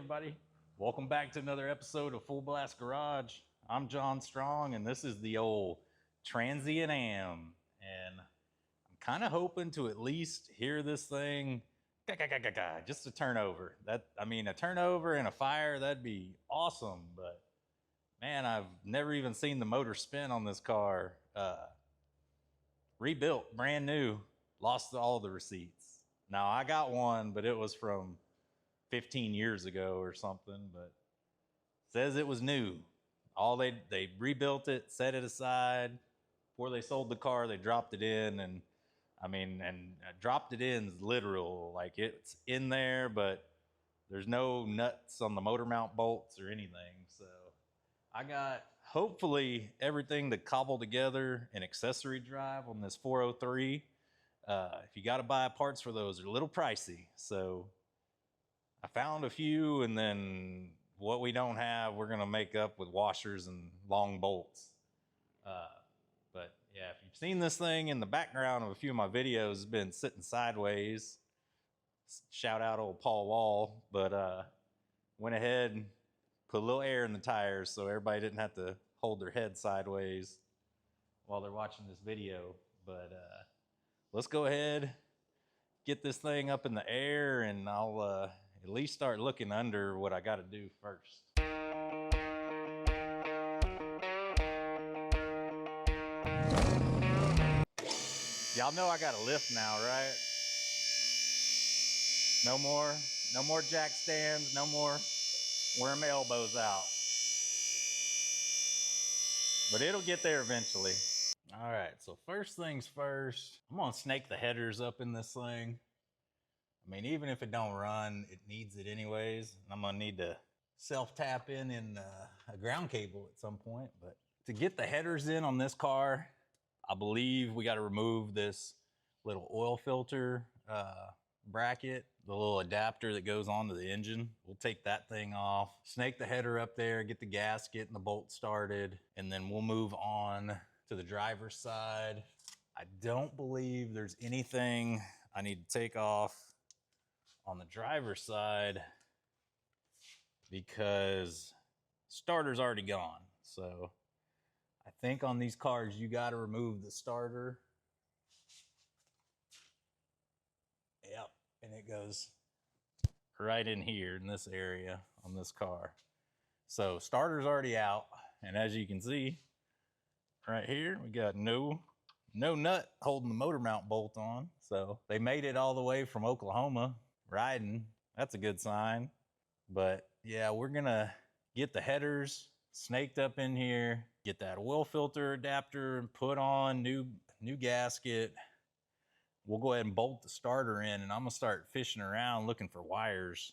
everybody. Welcome back to another episode of Full Blast Garage. I'm John Strong, and this is the old Transient Am. And I'm kind of hoping to at least hear this thing just a turnover. A turnover and a fire, that'd be awesome. But man, I've never even seen the motor spin on this car. Rebuilt, brand new, lost all the receipts. Now I got one, but it was from 15 years ago or something, but says it was new. They rebuilt it, set it aside. Before they sold the car, they dropped it in, and dropped it in is literal. Like, it's in there, but there's no nuts on the motor mount bolts or anything. So I got hopefully everything to cobble together an accessory drive on this 403. If you got to buy parts for those, they're a little pricey. So I found a few, and then what we don't have, we're going to make up with washers and long bolts. But yeah, if you've seen this thing in the background of a few of my videos, it's been sitting sideways. Shout out old Paul Wall, but went ahead and put a little air in the tires so everybody didn't have to hold their head sideways while they're watching this video. But let's go ahead, get this thing up in the air, and I'll at least start looking under what I got to do first. Y'all know I got a lift now, right? No more jack stands, no more wearing my elbows out. But it'll get there eventually. All right, so first things first, I'm gonna snake the headers up in this thing. I mean, even if it don't run, it needs it anyways. I'm gonna need to self-tap in a ground cable at some point. But to get the headers in on this car, I believe we gotta remove this little oil filter bracket, the little adapter that goes onto the engine. We'll take that thing off, snake the header up there, get the gasket and the bolt started, and then we'll move on to the driver's side. I don't believe there's anything I need to take off on the driver's side because starter's already gone. So I think on these cars, you got to remove the starter. Yep, and it goes right in here in this area on this car. So starter's already out, and as you can see right here, we got no nut holding the motor mount bolt on. So they made it all the way from Oklahoma riding. That's a good sign. But yeah, we're gonna get the headers snaked up in here, get that oil filter adapter and put on new gasket. We'll go ahead and bolt the starter in, and I'm gonna start fishing around looking for wires.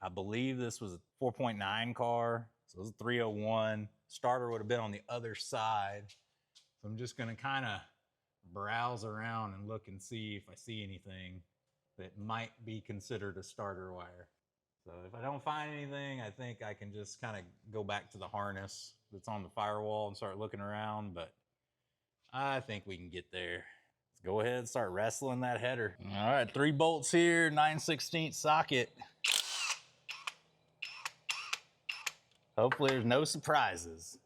I believe this was a 4.9 car, so it was a 301. Starter would have been on the other side. So I'm just gonna kind of browse around and look and see if I see anything that might be considered a starter wire. So if I don't find anything, I think I can just kind of go back to the harness that's on the firewall and start looking around, but I think we can get there. Let's go ahead and start wrestling that header. All right, 3 bolts here, 9/16 socket. Hopefully there's no surprises.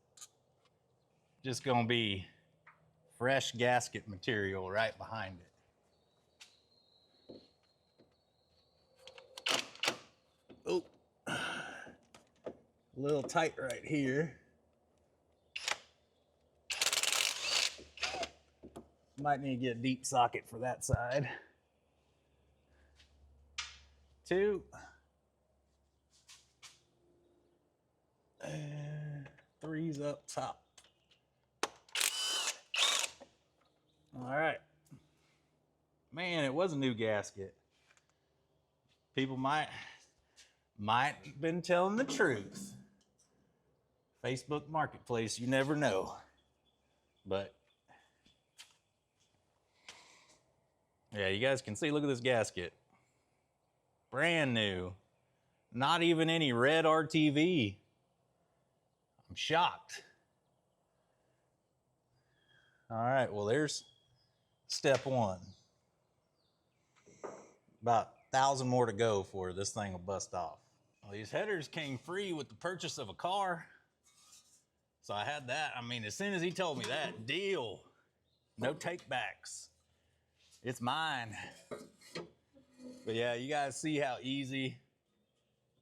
Just gonna be fresh gasket material right behind it. Oh, a little tight right here. Might need to get a deep socket for that side. 2. 3's up top. All right. Man, it was a new gasket. People might have been telling the truth. Facebook Marketplace, you never know. But yeah, you guys can see, look at this gasket. Brand new. Not even any red RTV. I'm shocked. All right, well, there's step 1. About 1,000 more to go before this thing will bust off. Well, these headers came free with the purchase of a car. So I had that. I mean, as soon as he told me that, deal. No takebacks. It's mine. But yeah, you guys see how easy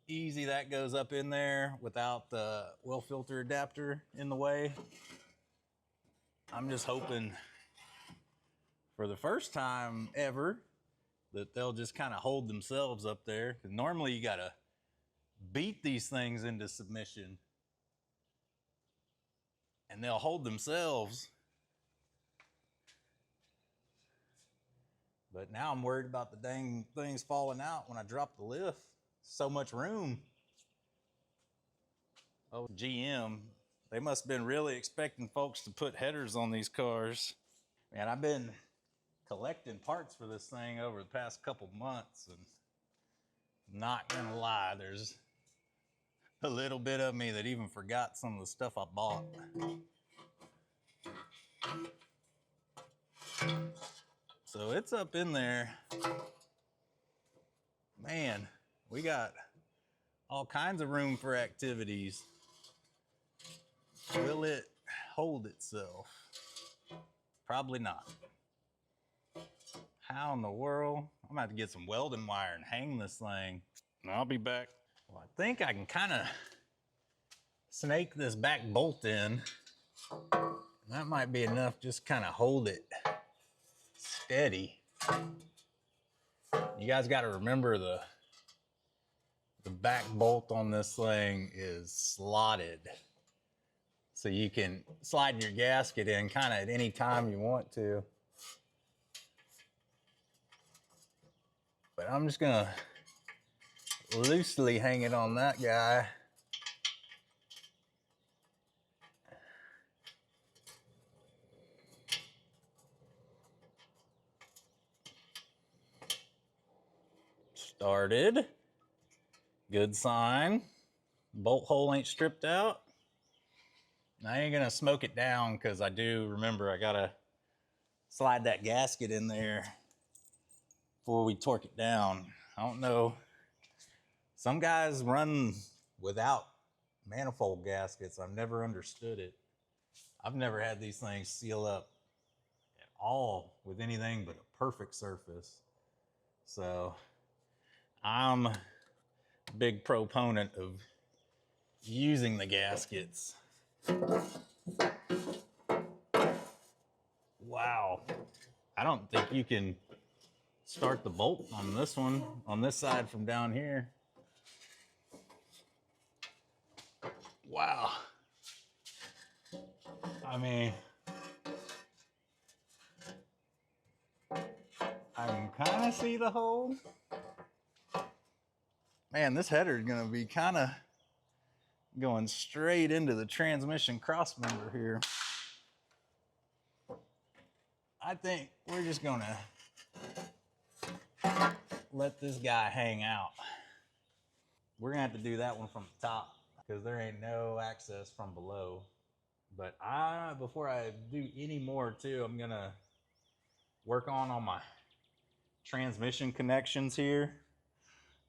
that goes up in there without the well filter adapter in the way. I'm just hoping for the first time ever that they'll just kind of hold themselves up there. Because normally you got to beat these things into submission and they'll hold themselves. But now I'm worried about the dang things falling out when I drop the lift. So much room. Oh, GM, they must have been really expecting folks to put headers on these cars. Man, I've been collecting parts for this thing over the past couple months, and not gonna lie, there's a little bit of me that even forgot some of the stuff I bought. So it's up in there. Man, we got all kinds of room for activities. Will it hold itself? Probably not. How in the world? I'm gonna have to get some welding wire and hang this thing. And I'll be back. Well, I think I can kind of snake this back bolt in. That might be enough, just kind of hold it steady. You guys got to remember the back bolt on this thing is slotted. So you can slide your gasket in kind of at any time you want to. But I'm just gonna loosely hang it on that guy. Started. Good sign. Bolt hole ain't stripped out. I ain't gonna smoke it down because I do remember I gotta slide that gasket in there before we torque it down. I don't know. Some guys run without manifold gaskets. I've never understood it. I've never had these things seal up at all with anything but a perfect surface. So I'm a big proponent of using the gaskets. Wow. I don't think you can start the bolt on this one, on this side from down here. Wow. I mean, I can kind of see the hole. Man, this header is going to be kind of going straight into the transmission cross member here. I think we're just going to let this guy hang out. We're going to have to do that one from the top because there ain't no access from below. But before I do any more too, I'm going to work on my transmission connections here.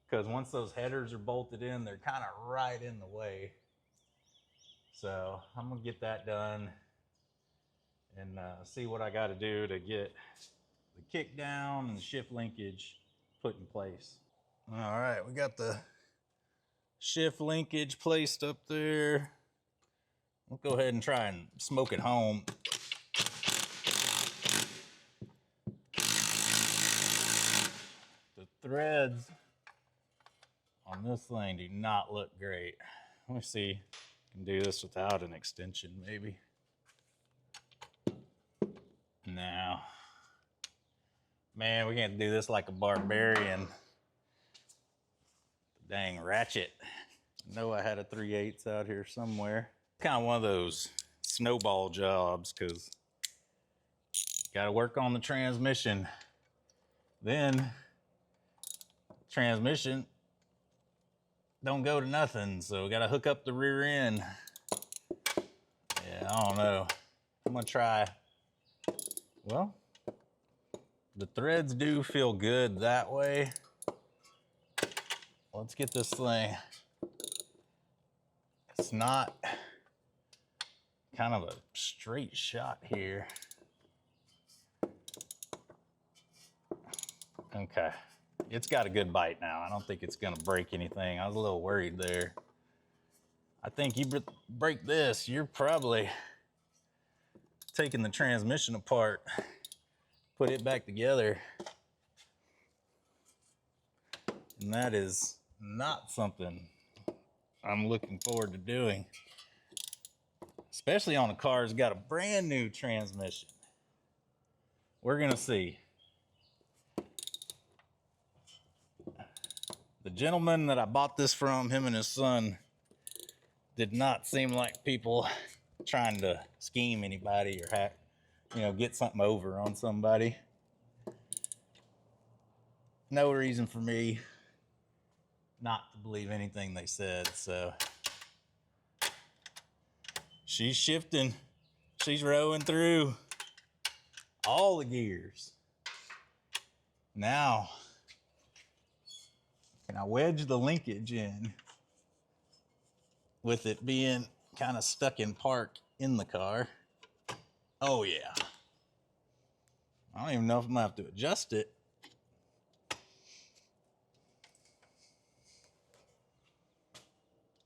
Because once those headers are bolted in, they're kind of right in the way. So I'm gonna get that done and see what I got to do to get the kick down and the shift linkage put in place. All right, we got the shift linkage placed up there. We'll go ahead and try and smoke it home. The threads on this thing do not look great. Let me see. I can do this without an extension, maybe. No. Man, we can't do this like a barbarian. Dang ratchet. I know I had a 3/8 out here somewhere. Kind of one of those snowball jobs because got to work on the transmission. Then transmission don't go to nothing, so got to hook up the rear end. Yeah, I don't know. I'm gonna try. Well, the threads do feel good that way. Let's get this thing It's not kind of a straight shot here. Okay, it's got a good bite now. I don't think it's gonna break anything. I was a little worried there. I think you break this, you're probably taking the transmission apart, put it back together. And that is not something I'm looking forward to doing. Especially on a car that's got a brand new transmission. We're gonna see. The gentleman that I bought this from, him and his son, did not seem like people trying to scheme anybody or hack, you know, get something over on somebody. No reason for me not to believe anything they said, so. She's shifting. She's rowing through all the gears. Now, can I wedge the linkage in with it being kind of stuck in park in the car? Oh yeah. I don't even know if I'm gonna have to adjust it.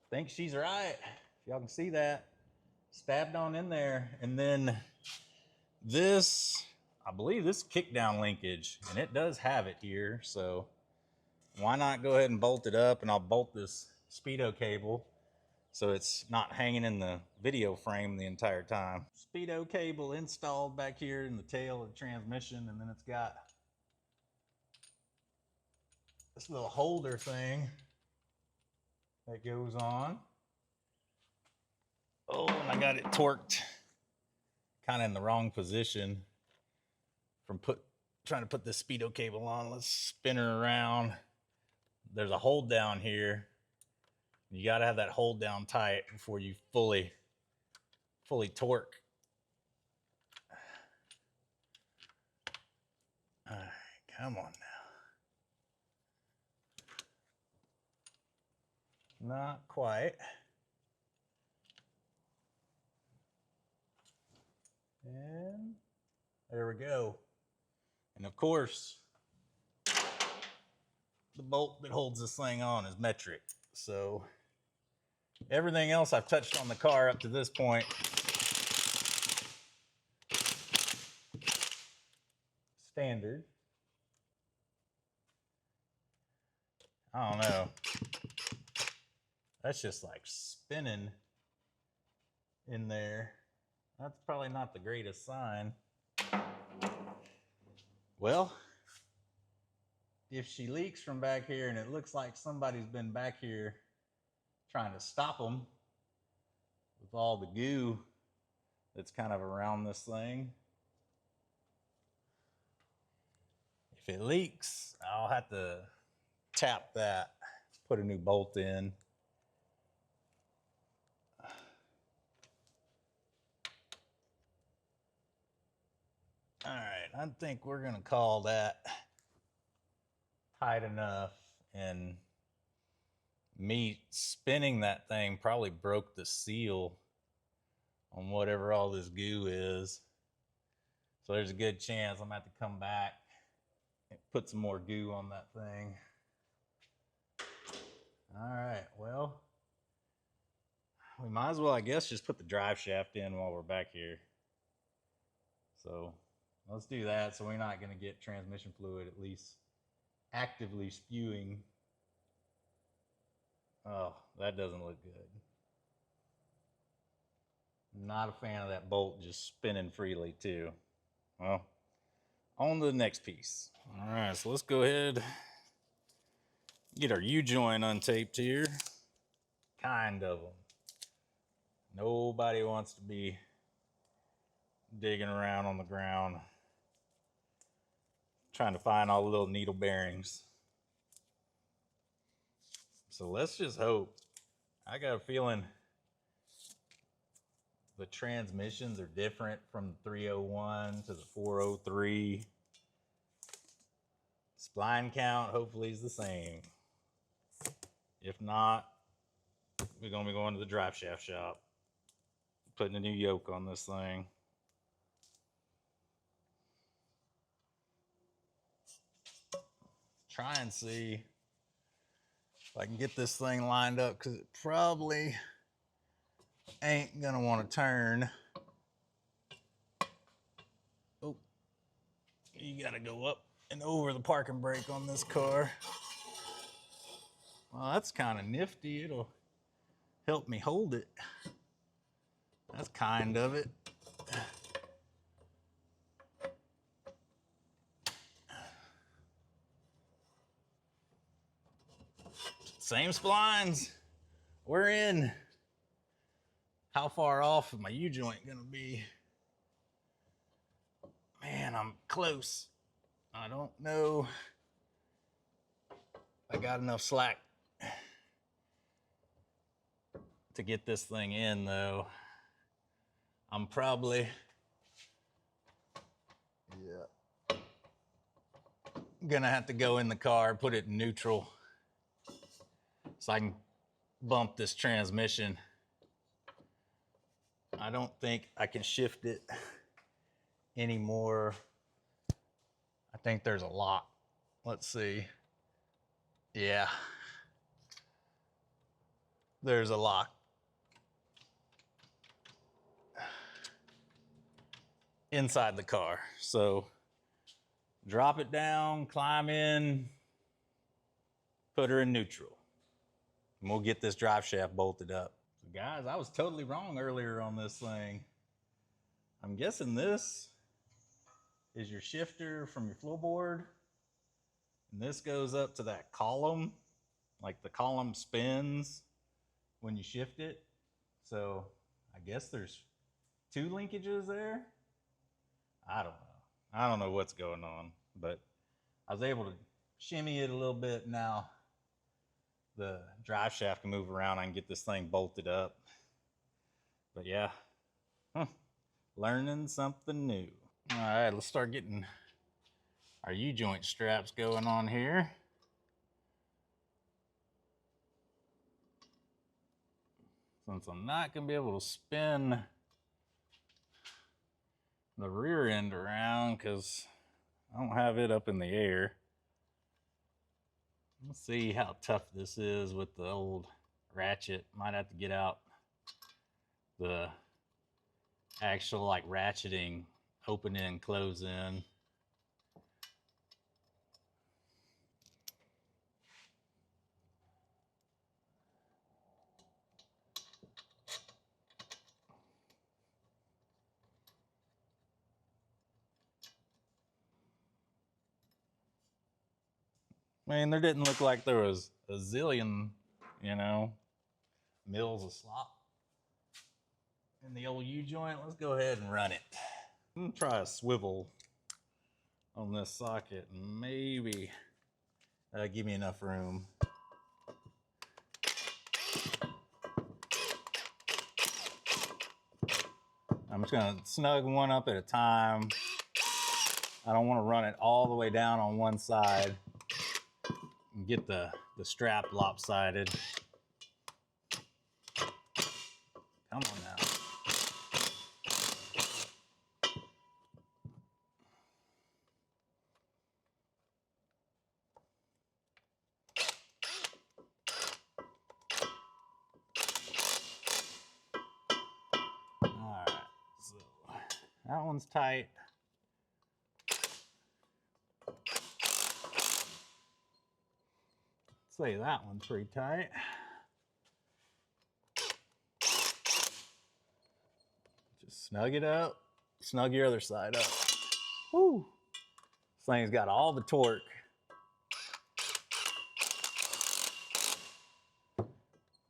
Think she's right. If y'all can see that. Stabbed on in there. And then this, I believe this kick down linkage, and it does have it here, so why not go ahead and bolt it up, and I'll bolt this speedo cable so it's not hanging in the video frame the entire time. Speedo cable installed back here in the tail of the transmission, and then it's got this little holder thing that goes on. Oh, and I got it torqued kind of in the wrong position from trying to put this speedo cable on. Let's spin her around. There's a hold down here. You got to have that hold down tight before you fully torque. All right, come on now. Not quite. And there we go. And of course, the bolt that holds this thing on is metric. So everything else I've touched on the car up to this point standard. I don't know. That's just like spinning in there. That's probably not the greatest sign. Well, if she leaks from back here and it looks like somebody's been back here trying to stop them with all the goo that's kind of around this thing, if it leaks, I'll have to tap that, put a new bolt in. All right, I think we're gonna call that tight enough, and me spinning that thing probably broke the seal on whatever all this goo is. So there's a good chance I'm gonna have to come back and put some more goo on that thing. All right, well, we might as well, I guess, just put the drive shaft in while we're back here. So let's do that, so we're not gonna get transmission fluid at least actively spewing. Oh, that doesn't look good. Not a fan of that bolt just spinning freely too. Well, on to the next piece. All right, so let's go ahead, get our U-joint untaped here. Kind of them. Nobody wants to be digging around on the ground trying to find all the little needle bearings. So let's just hope. I got a feeling the transmissions are different from the 301 to the 403. Spline count hopefully is the same. If not, we're gonna be going to the drive shaft shop, putting a new yoke on this thing. Try and see if I can get this thing lined up, because it probably ain't gonna want to turn. Oh, you gotta go up and over the parking brake on this car. Well, that's kind of nifty. It'll help me hold it. That's kind of it. Same splines. We're in. How far off is my U-joint gonna be? Man, I'm close. I don't know if I got enough slack to get this thing in, though. I'm probably, gonna have to go in the car, put it in neutral, so I can bump this transmission. I don't think I can shift it anymore. I think there's a lock. Let's see. Yeah. There's a lock inside the car. So drop it down, climb in, put her in neutral, and we'll get this drive shaft bolted up. So guys, I was totally wrong earlier on this thing. I'm guessing this is your shifter from your floorboard, and this goes up to that column. Like the column spins when you shift it. So I guess there's 2 linkages there. I don't know. I don't know what's going on, but I was able to shimmy it a little bit. Now the drive shaft can move around. I can get this thing bolted up. But yeah, learning something new. All right, let's start getting our U-joint straps going on here. Since I'm not gonna be able to spin the rear end around because I don't have it up in the air. Let's see how tough this is with the old ratchet. Might have to get out the actual like ratcheting, open in, close in. I mean, there didn't look like there was a zillion, you know, mils of slop in the old U-joint. Let's go ahead and run it. I'm gonna try a swivel on this socket and maybe give me enough room. I'm just gonna snug one up at a time. I don't want to run it all the way down on one side and get the strap lopsided. Come on now. All right, so that one's tight. Say that one's pretty tight. Just snug it up. Snug your other side up. Woo! This thing's got all the torque.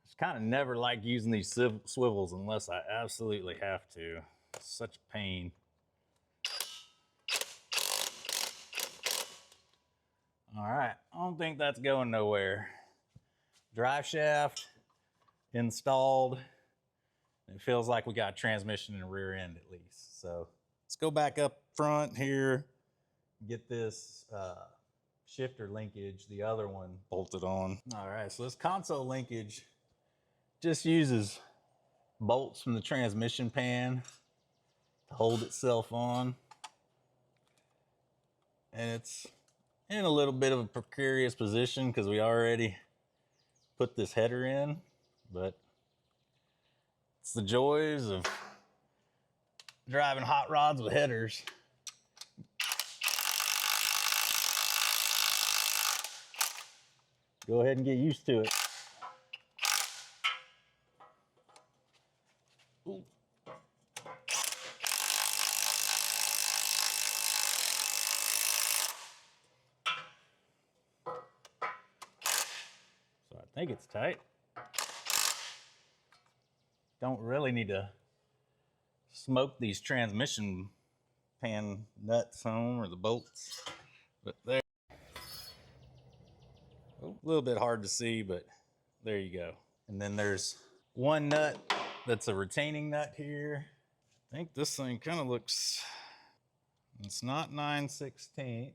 Just kind of never like using these swivels unless I absolutely have to. It's such a pain. All right, I don't think that's going nowhere. Drive shaft installed. It feels like we got transmission in the rear end at least. So let's go back up front here, get this shifter linkage, the other one bolted on. All right, so this console linkage just uses bolts from the transmission pan to hold itself on. And it's in a little bit of a precarious position because we already put this header in, but it's the joys of driving hot rods with headers. Go ahead and get used to it. Ooh. So I think it's tight. Don't really need to smoke these transmission pan nuts home or the bolts, but there. Oh, a little bit hard to see, but there you go. And then there's one nut that's a retaining nut here. I think this thing kind of looks, it's not 9/16,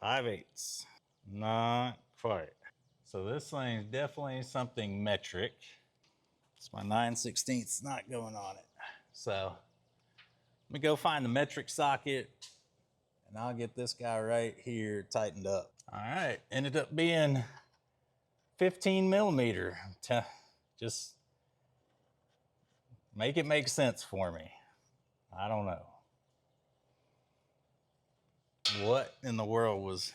5/8. Not quite. So this thing's definitely something metric. It's my 9/16 not going on it. So let me go find the metric socket and I'll get this guy right here tightened up. All right, ended up being 15 millimeter. Just make it make sense for me. I don't know. What in the world was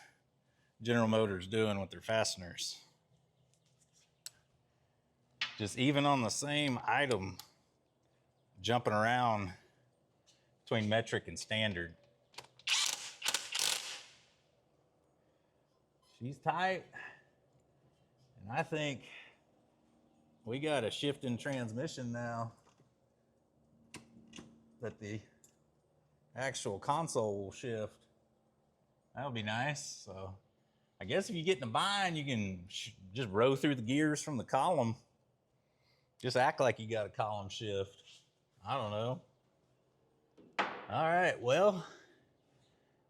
General Motors doing with their fasteners? Just even on the same item, jumping around between metric and standard. She's tight, and I think we got a shifting transmission now that the actual console will shift. That'll be nice. So I guess if you get in a bind, you can just row through the gears from the column. Just act like you got a column shift. I don't know. All right, well,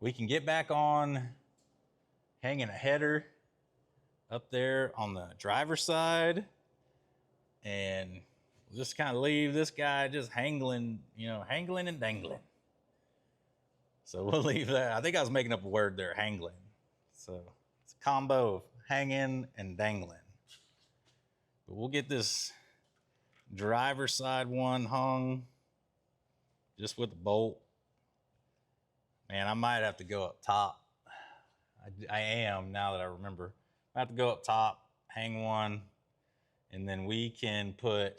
we can get back on hanging a header up there on the driver's side, and we'll just kind of leave this guy just hangling, you know, hangling and dangling. So we'll leave that. I think I was making up a word there, hangling. So it's a combo of hanging and dangling. But we'll get this driver's side one hung just with the bolt. Man, I might have to go up top. I am, now that I remember. I have to go up top, hang one, and then we can put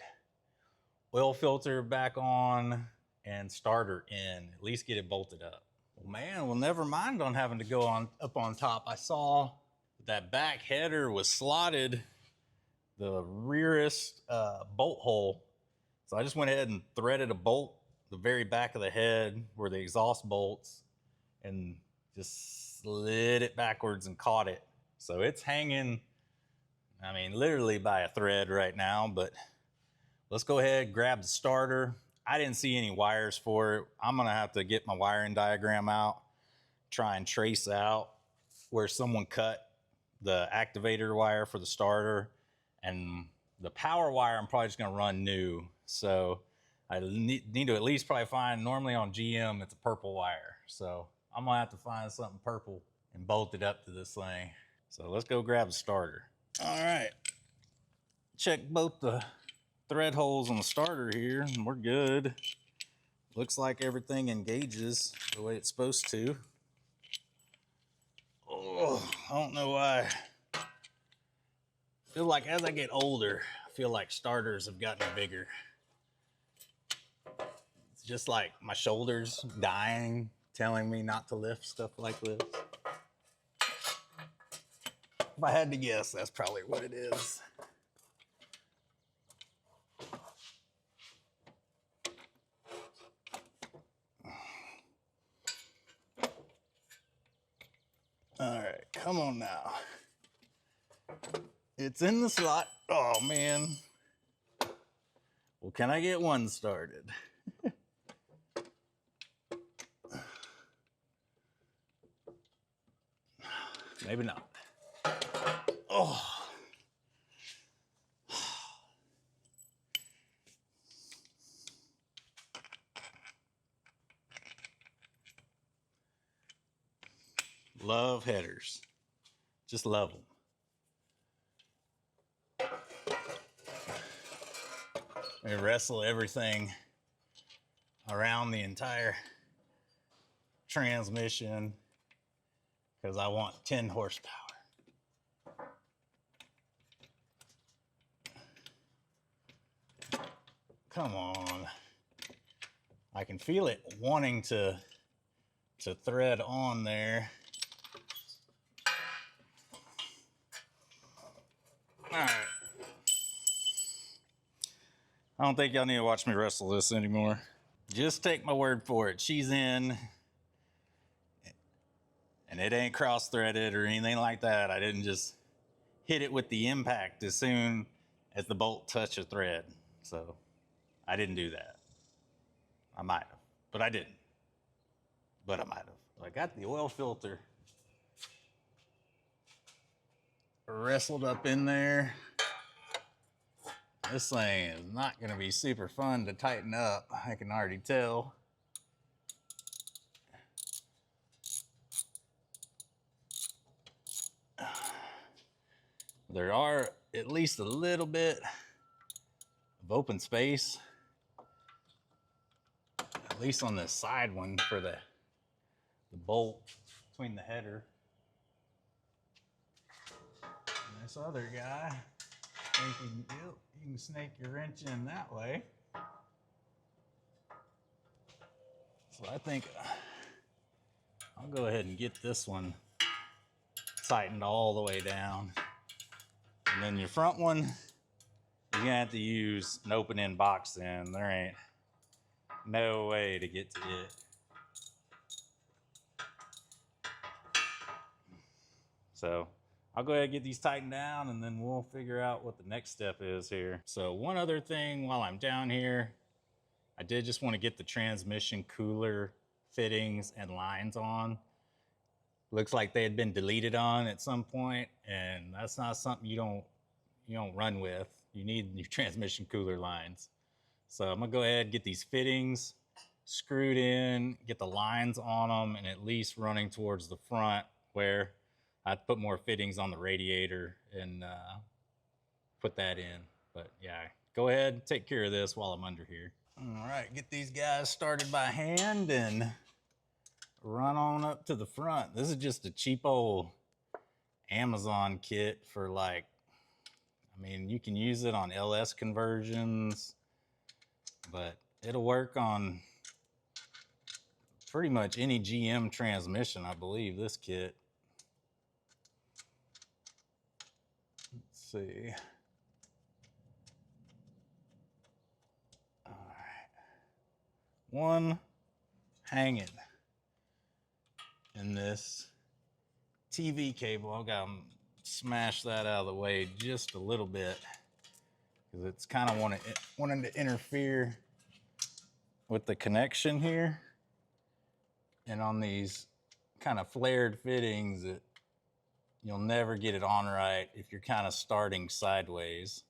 oil filter back on and starter in, at least get it bolted up. Well, man, well, never mind on having to go on up on top. I saw that back header was slotted, the rearest bolt hole. So I just went ahead and threaded a bolt the very back of the head where the exhaust bolts, and just slid it backwards and caught it. So it's hanging, I mean, literally by a thread right now, but let's go ahead, grab the starter. I didn't see any wires for it. I'm gonna have to get my wiring diagram out, try and trace out where someone cut the activator wire for the starter, and the power wire I'm probably just gonna run new. So I need to at least probably find, normally on GM, it's a purple wire. So I'm gonna have to find something purple and bolt it up to this thing. So let's go grab the starter. All right, check both the thread holes on the starter here, and we're good. Looks like everything engages the way it's supposed to. Oh, I don't know why. I feel like as I get older, I feel like starters have gotten bigger. It's just like my shoulders dying, telling me not to lift stuff like this. If I had to guess, that's probably what it is. All right, come on now. It's in the slot. Oh, man. Well, can I get one started? Maybe not. Oh. Love headers. Just love them. We wrestle everything around the entire transmission because I want 10 horsepower. Come on. I can feel it wanting to thread on there. All right. I don't think y'all need to watch me wrestle this anymore. Just take my word for it. She's in, and it ain't cross-threaded or anything like that. I didn't just hit it with the impact as soon as the bolt touched a thread. So I didn't do that. I might have, but I didn't. But I might have. I got the oil filter wrestled up in there. This thing is not going to be super fun to tighten up. I can already tell. There are at least a little bit of open space, at least on this side one for the bolt between the header and this other guy. Thinking you can snake your wrench in that way. So I think I'll go ahead and get this one tightened all the way down. And then your front one, you're gonna have to use an open end box in. There ain't no way to get to it. So I'll go ahead and get these tightened down and then we'll figure out what the next step is here. So one other thing while I'm down here, I did just want to get the transmission cooler fittings and lines on. Looks like they had been deleted on at some point, and that's not something you don't run with. You need your transmission cooler lines. So I'm gonna go ahead and get these fittings screwed in, get the lines on them, and at least running towards the front where I'd put more fittings on the radiator and put that in. But yeah, go ahead and take care of this while I'm under here. All right, get these guys started by hand and run on up to the front. This is just a cheap old Amazon kit for like, I mean, you can use it on LS conversions, but it'll work on pretty much any GM transmission, I believe, this kit. Let's see. All right. One hanging in this TV cable. I've got to smash that out of the way just a little bit because it's kind of wanting to interfere with the connection here. And on these kind of flared fittings, you'll never get it on right if you're kind of starting sideways.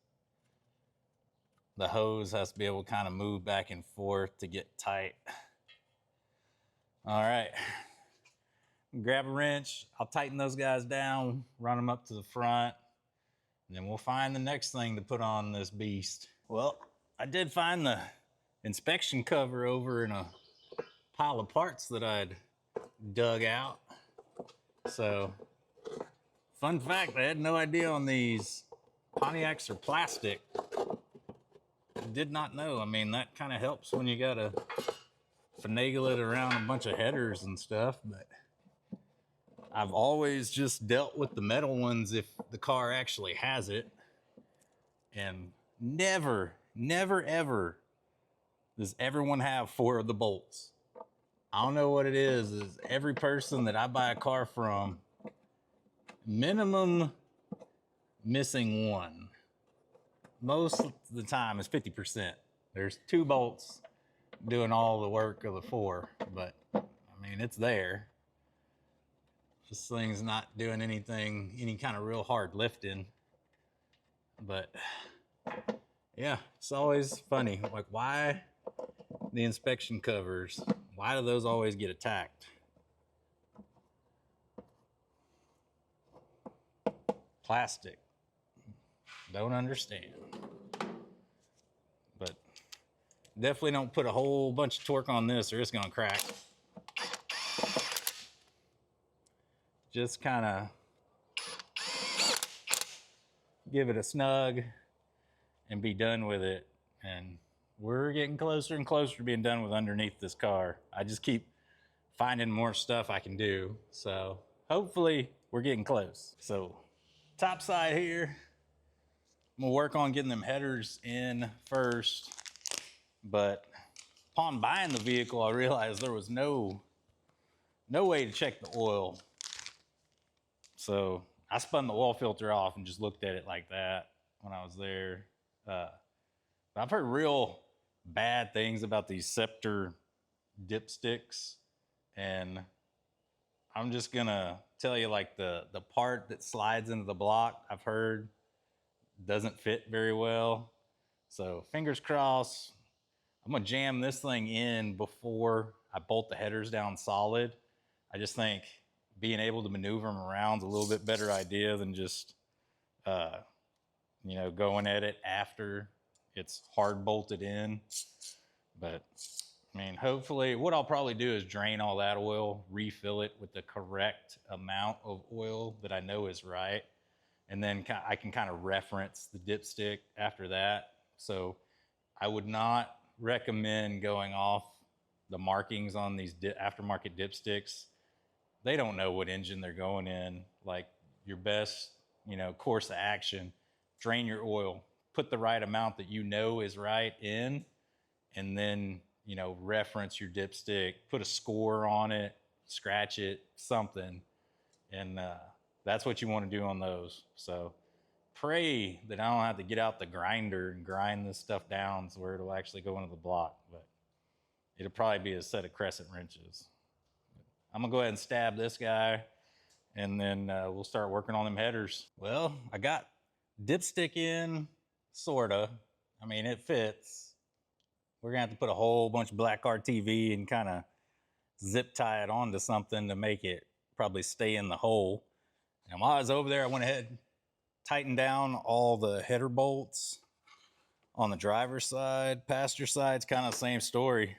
The hose has to be able to kind of move back and forth to get tight. All right, grab a wrench. I'll tighten those guys down, run them up to the front, and then we'll find the next thing to put on this beast. Well, I did find the inspection cover over in a pile of parts that I'd dug out. So, fun fact, I had no idea on these Pontiacs are plastic. I did not know. I mean, that kind of helps when you gotta finagle it around a bunch of headers and stuff, but I've always just dealt with the metal ones if the car actually has it. And never, ever does everyone have 4 of the bolts. I don't know what it is every person that I buy a car from, minimum missing 1. Most of the time it's 50%. There's 2 bolts doing all the work of the 4, but I mean, it's there. This thing's not doing any kind of real hard lifting, but yeah, it's always funny. Like, why the inspection covers? Why do those always get attacked? Plastic. Don't understand. But definitely don't put a whole bunch of torque on this or it's gonna crack. Just kind of give it a snug and be done with it. And we're getting closer and closer to being done with underneath this car. I just keep finding more stuff I can do. So hopefully we're getting close. So top side here, I'm gonna work on getting them headers in first. But upon buying the vehicle, I realized there was no way to check the oil. So I spun the oil filter off and just looked at it like that when I was there. But I've heard real bad things about these Scepter dipsticks, and I'm just gonna tell you, like, the part that slides into the block, I've heard doesn't fit very well. So fingers crossed. I'm gonna jam this thing in before I bolt the headers down solid. I just think being able to maneuver them around is a little bit better idea than just you know, going at it after it's hard bolted in. But I mean, hopefully what I'll probably do is drain all that oil, refill it with the correct amount of oil that I know is right, and then I can kind of reference the dipstick after that. So I would not recommend going off the markings on these aftermarket dipsticks. They don't know what engine they're going in. Like, your best, you know, course of action, drain your oil, put the right amount that you know is right in, and then, you know, reference your dipstick, put a score on it, scratch it, something. And that's what you want to do on those. So pray that I don't have to get out the grinder and grind this stuff down so where it'll actually go into the block. But it'll probably be a set of crescent wrenches. I'm gonna go ahead and stab this guy, and then we'll start working on them headers. Well, I got dipstick in, sorta. I mean, it fits. We're gonna have to put a whole bunch of black RTV and kind of zip tie it onto something to make it probably stay in the hole. And while I was over there, I went ahead, tightened down all the header bolts on the driver's side. Passenger side's kind of the same story.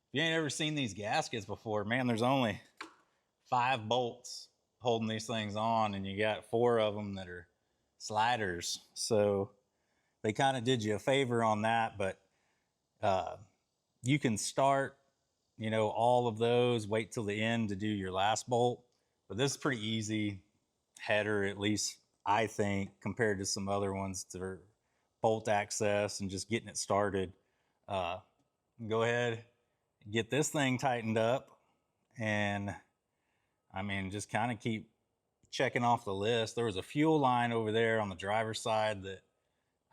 If you ain't ever seen these gaskets before, man, there's only 5 bolts holding these things on, and you got 4 of them that are sliders. So they kind of did you a favor on that, but you can start, you know, all of those, wait till the end to do your last bolt. But this is pretty easy header, at least I think, compared to some other ones that are bolt access and just getting it started. Go ahead, get this thing tightened up, and I mean, just kind of keep checking off the list. There was a fuel line over there on the driver's side that,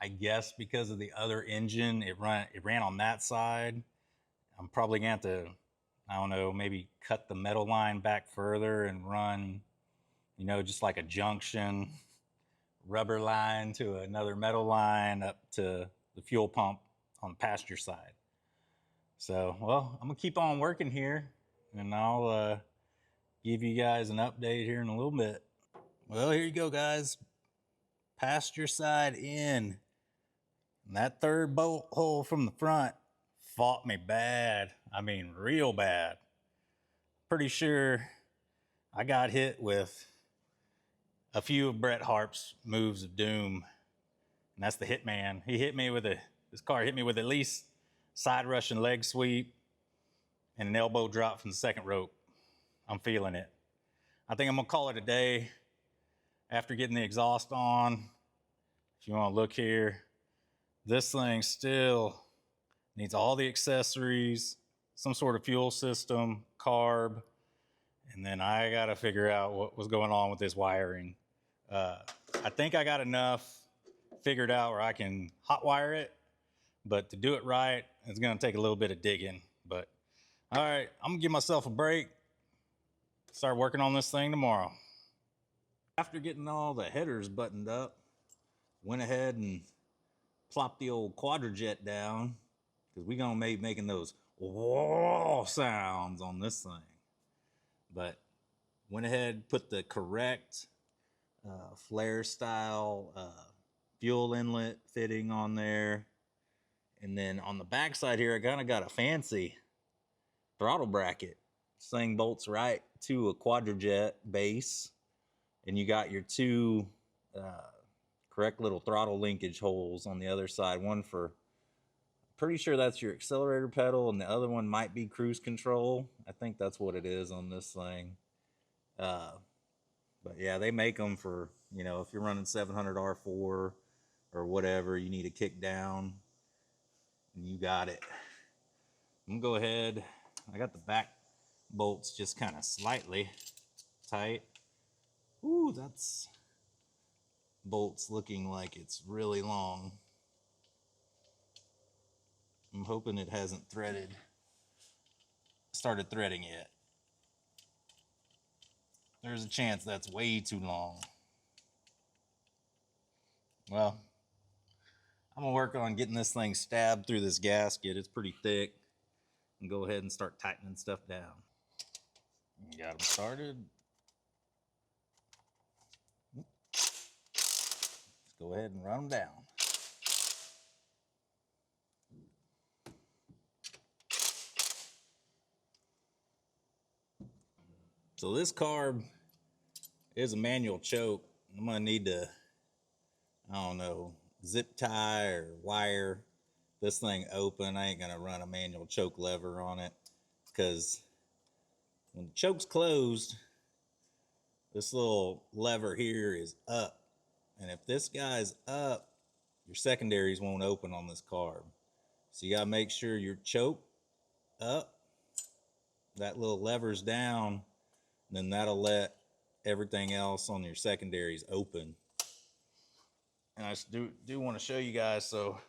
I guess because of the other engine, it ran on that side. I'm probably gonna have to, I don't know, maybe cut the metal line back further and run, you know, just like a junction rubber line to another metal line up to the fuel pump on the passenger side. So, well, I'm gonna keep on working here, and I'll give you guys an update here in a little bit. Well, here you go, guys. Passenger side in. And that third bolt hole from the front fought me bad. I mean, real bad. Pretty sure I got hit with a few of Bret Hart's moves of doom. And that's the Hitman. He hit me with this car hit me with at least side rush and leg sweep and an elbow drop from the second rope. I'm feeling it. I think I'm gonna call it a day after getting the exhaust on. If you wanna look here, this thing still needs all the accessories, some sort of fuel system, carb, and then I gotta figure out what was going on with this wiring. I think I got enough figured out where I can hot wire it, but to do it right, it's gonna take a little bit of digging. But all right, I'm gonna give myself a break, start working on this thing tomorrow. After getting all the headers buttoned up, went ahead and plopped the old Quadrajet down, because we're gonna be making those whoa sounds on this thing. But went ahead, put the correct flare style fuel inlet fitting on there. And then on the back side here, I kind of got a fancy throttle bracket. This thing bolts right to a quadrajet base, and you got your two correct little throttle linkage holes on the other side. One for, pretty sure that's your accelerator pedal, and the other one might be cruise control. I think that's what it is on this thing. But yeah, they make them for, you know, if you're running 700 R4 or whatever, you need a kick down, and you got it. I'm gonna go ahead. I got the back bolts just kind of slightly tight. Ooh, that's bolts looking like it's really long. I'm hoping it hasn't started threading yet. There's a chance that's way too long. Well, I'm gonna work on getting this thing stabbed through this gasket. It's pretty thick. And go ahead and start tightening stuff down. Got them started. Let's go ahead and run them down. So this carb is a manual choke. I'm gonna need to, I don't know, zip tie or wire this thing open. I ain't gonna run a manual choke lever on it, because when the choke's closed, this little lever here is up. And if this guy's up, your secondaries won't open on this carb. So you gotta make sure your choke up, that little lever's down, and then that'll let everything else on your secondaries open. And I do want to show you guys, so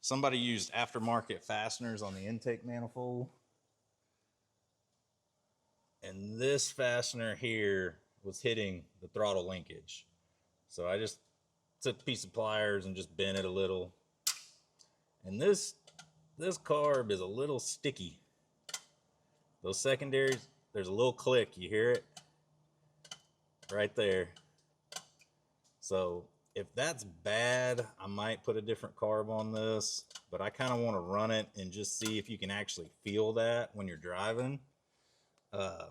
somebody used aftermarket fasteners on the intake manifold, and this fastener here was hitting the throttle linkage. So I just took a piece of pliers and just bent it a little. And this carb is a little sticky. Those secondaries, there's a little click, you hear it? Right there. So if that's bad, I might put a different carb on this, but I kind of want to run it and just see if you can actually feel that when you're driving. I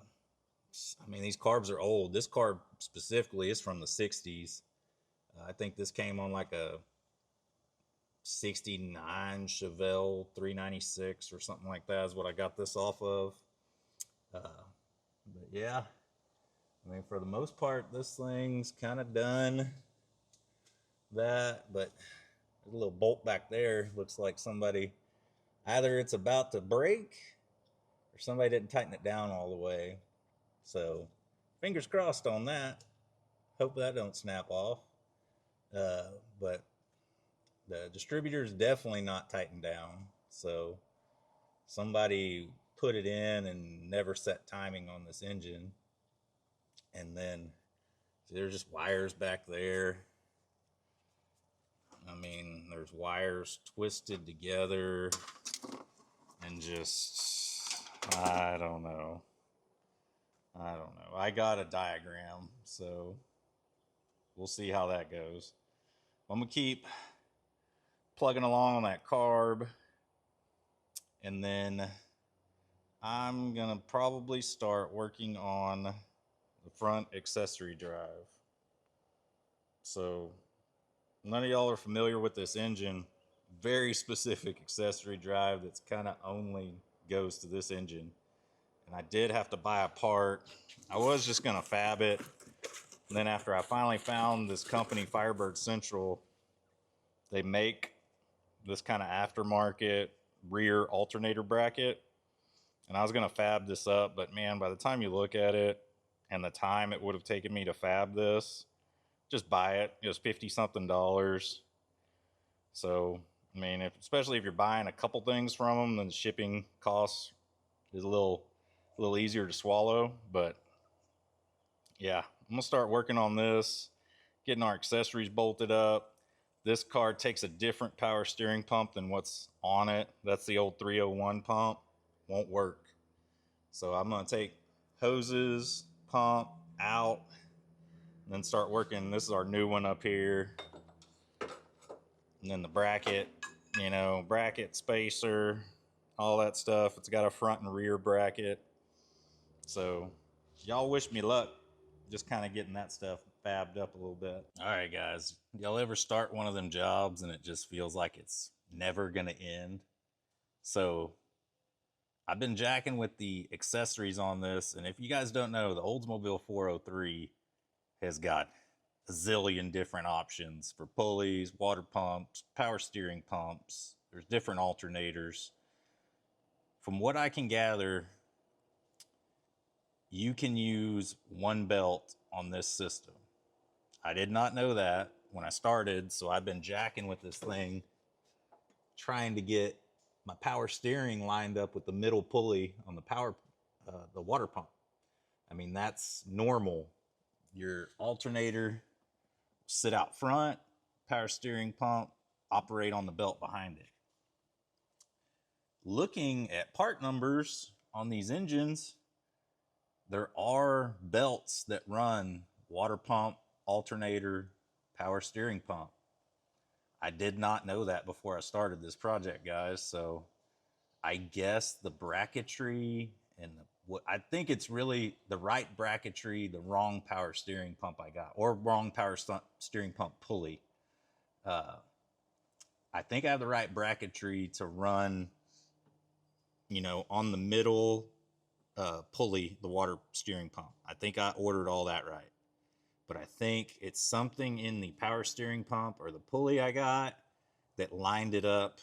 mean, these carbs are old. This carb specifically is from the 60s. I think this came on like a 69 Chevelle 396 or something like that is what I got this off of. But yeah, I mean, for the most part, this thing's kind of done that, but there's a little bolt back there. Looks like somebody, either it's about to break or somebody didn't tighten it down all the way. So fingers crossed on that. Hope that don't snap off. But the distributor is definitely not tightened down. So somebody put it in and never set timing on this engine. And then there's just wires back there. I mean, there's wires twisted together and just, I don't know. I got a diagram, so we'll see how that goes. I'm gonna keep plugging along on that carb, and then I'm gonna probably start working on the front accessory drive. So none of y'all are familiar with this engine. Very specific accessory drive that's kind of only goes to this engine. And I did have to buy a part. I was just gonna fab it. And then after I finally found this company, Firebird Central, they make this kind of aftermarket rear alternator bracket. And I was gonna fab this up, but man, by the time you look at it and the time it would have taken me to fab this, just buy it. It was $50-something. So, I mean, especially if you're buying a couple things from them, then the shipping costs is a little easier to swallow. But yeah, I'm gonna start working on this, getting our accessories bolted up. This car takes a different power steering pump than what's on it. That's the old 301 pump. Won't work. So I'm gonna take hoses, pump out, and then start working. This is our new one up here. And then the bracket, you know, bracket, spacer, all that stuff. It's got a front and rear bracket. So y'all wish me luck just kind of getting that stuff fabbed up a little bit. All right, guys, y'all ever start one of them jobs and it just feels like it's never gonna end? So I've been jacking with the accessories on this, and if you guys don't know, the Oldsmobile 403 has got a zillion different options for pulleys, water pumps, power steering pumps. There's different alternators. From what I can gather, you can use one belt on this system. I did not know that when I started, so I've been jacking with this thing, trying to get my power steering lined up with the middle pulley on the water pump. I mean, that's normal. Your alternator sit out front, power steering pump operate on the belt behind it. Looking at part numbers on these engines, there are belts that run water pump, alternator, power steering pump. I did not know that before I started this project, guys. So I guess the bracketry and I think it's really the right bracketry, the wrong power steering pump I got, or wrong power steering pump pulley. I think I have the right bracketry to run, you know, on the middle pulley, the water steering pump. I think I ordered all that right. But I think it's something in the power steering pump or the pulley I got that lined it up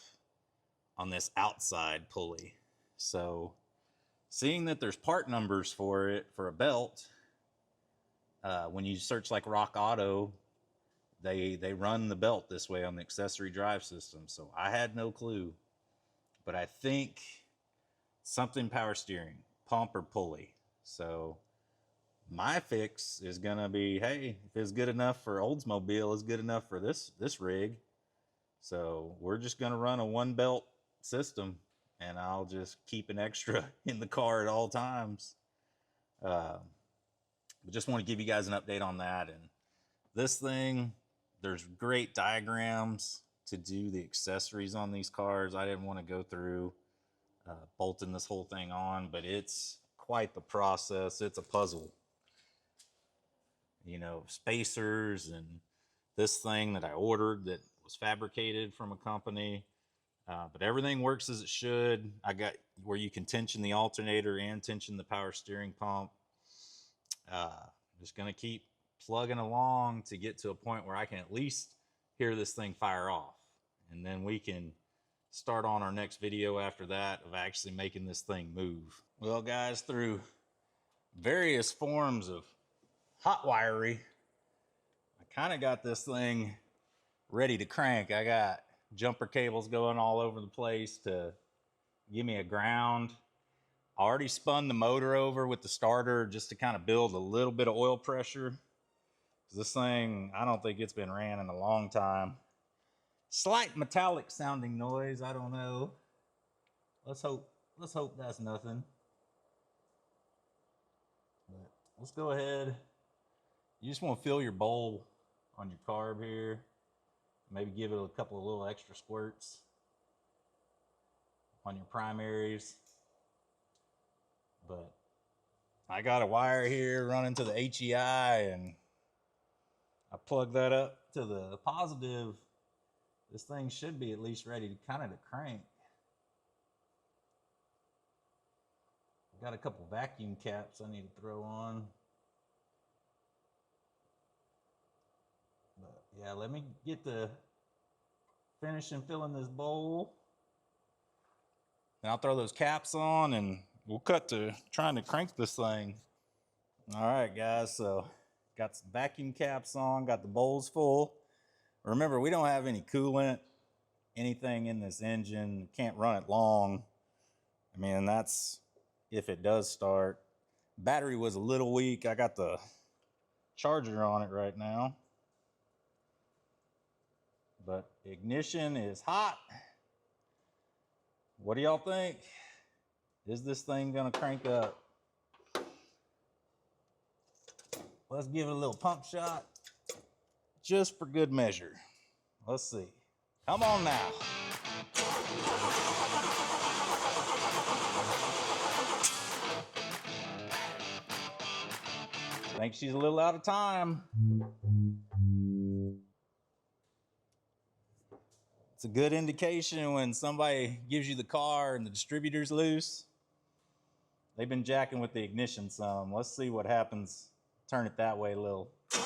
on this outside pulley. So seeing that there's part numbers for it, for a belt, when you search like Rock Auto, they run the belt this way on the accessory drive system. So I had no clue, but I think something power steering, pump or pulley. So my fix is gonna be, hey, if it's good enough for Oldsmobile, it's good enough for this rig. So we're just gonna run a one belt system, and I'll just keep an extra in the car at all times. But just want to give you guys an update on that. And this thing, there's great diagrams to do the accessories on these cars. I didn't want to go through bolting this whole thing on, but it's quite the process. It's a puzzle. You know, spacers and this thing that I ordered that was fabricated from a company. But everything works as it should. I got where you can tension the alternator and tension the power steering pump. Just going to keep plugging along to get to a point where I can at least hear this thing fire off. And then we can start on our next video after that of actually making this thing move. Well, guys, through various forms of hot wiring, I kind of got this thing ready to crank. I got jumper cables going all over the place to give me a ground. I already spun the motor over with the starter just to kind of build a little bit of oil pressure. This thing, I don't think it's been ran in a long time. Slight metallic sounding noise, I don't know. Let's hope that's nothing. But let's go ahead. You just want to fill your bowl on your carb here. Maybe give it a couple of little extra squirts on your primaries. But I got a wire here running to the HEI, and I plug that up to the positive. This thing should be at least ready to kind of crank. Got a couple vacuum caps I need to throw on. But yeah, let me get to finishing filling this bowl. And I'll throw those caps on and we'll cut to trying to crank this thing. All right, guys, so got some vacuum caps on, got the bowls full. Remember, we don't have any coolant, anything in this engine. Can't run it long. I mean, that's if it does start. Battery was a little weak. I got the charger on it right now. But ignition is hot. What do y'all think? Is this thing gonna crank up? Let's give it a little pump shot, just for good measure. Let's see. Come on now. I think she's a little out of time. It's a good indication when somebody gives you the car and the distributor's loose. They've been jacking with the ignition some. Let's see what happens. Turn it that way a little. I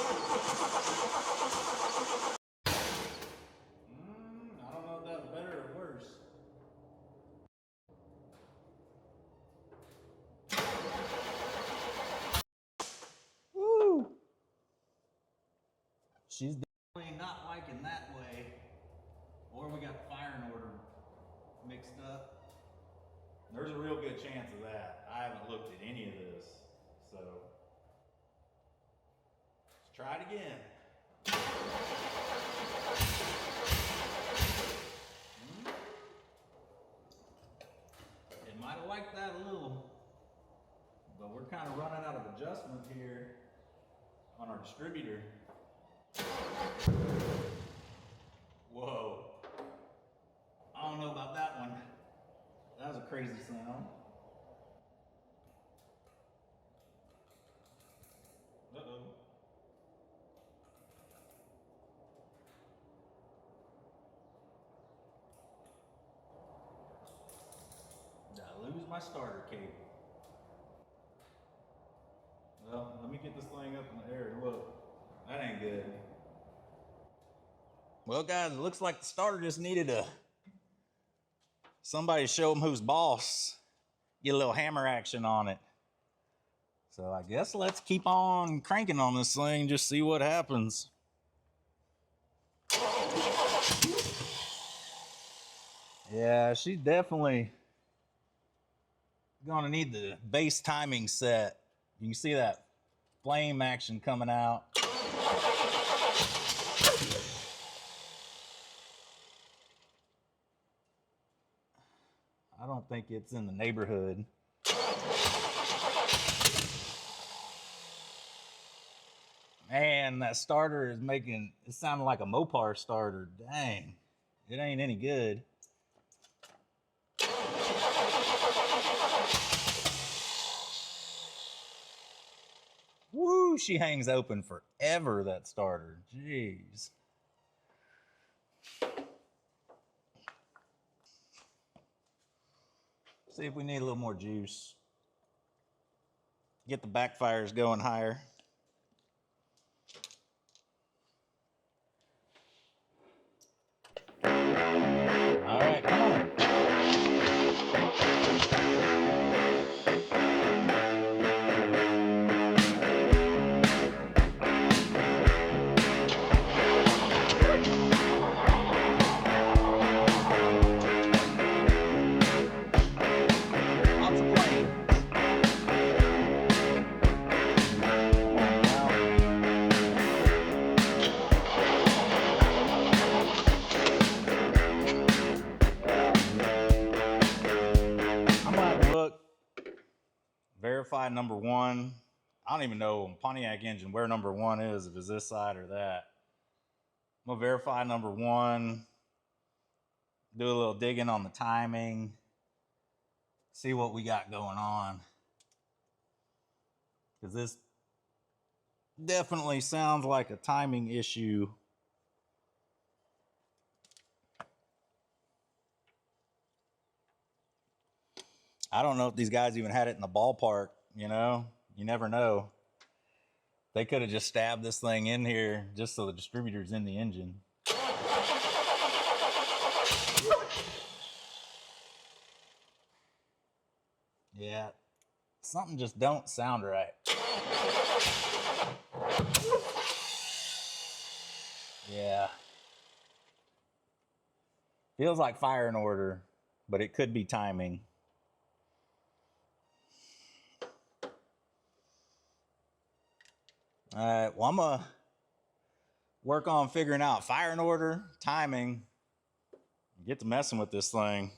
don't know if that's better or worse. Woo! She's definitely not liking that way. Or we got the firing order mixed up. There's a real good chance of that. I haven't looked at any of this, so let's try it again. It might have liked that a little, but we're kind of running out of adjustment here on our distributor. Whoa. I don't know about that one. That was a crazy sound. Uh-oh. Did I lose my starter cable? Well, let me get this thing up in the air and look. That ain't good. Well, guys, it looks like the starter just needed somebody to show them who's boss. Get a little hammer action on it. So I guess let's keep on cranking on this thing, just see what happens. Yeah, she's definitely gonna need the base timing set. You can see that flame action coming out. I don't think it's in the neighborhood. Man, that starter is making it sound like a Mopar starter. Dang, it ain't any good. Woo, she hangs open forever, that starter. Jeez. See if we need a little more juice. Get the backfires going higher. All right, come on. Verify number one. I don't even know on Pontiac engine where number one is, if it's this side or that. I'm gonna verify number one, do a little digging on the timing, see what we got going on. Because this definitely sounds like a timing issue. I don't know if these guys even had it in the ballpark, you know? You never know. They could have just stabbed this thing in here just so the distributor's in the engine. Yeah, something just don't sound right. Yeah. Feels like firing order, but it could be timing. All right, well, I'm going to work on figuring out firing order, timing, get to messing with this thing.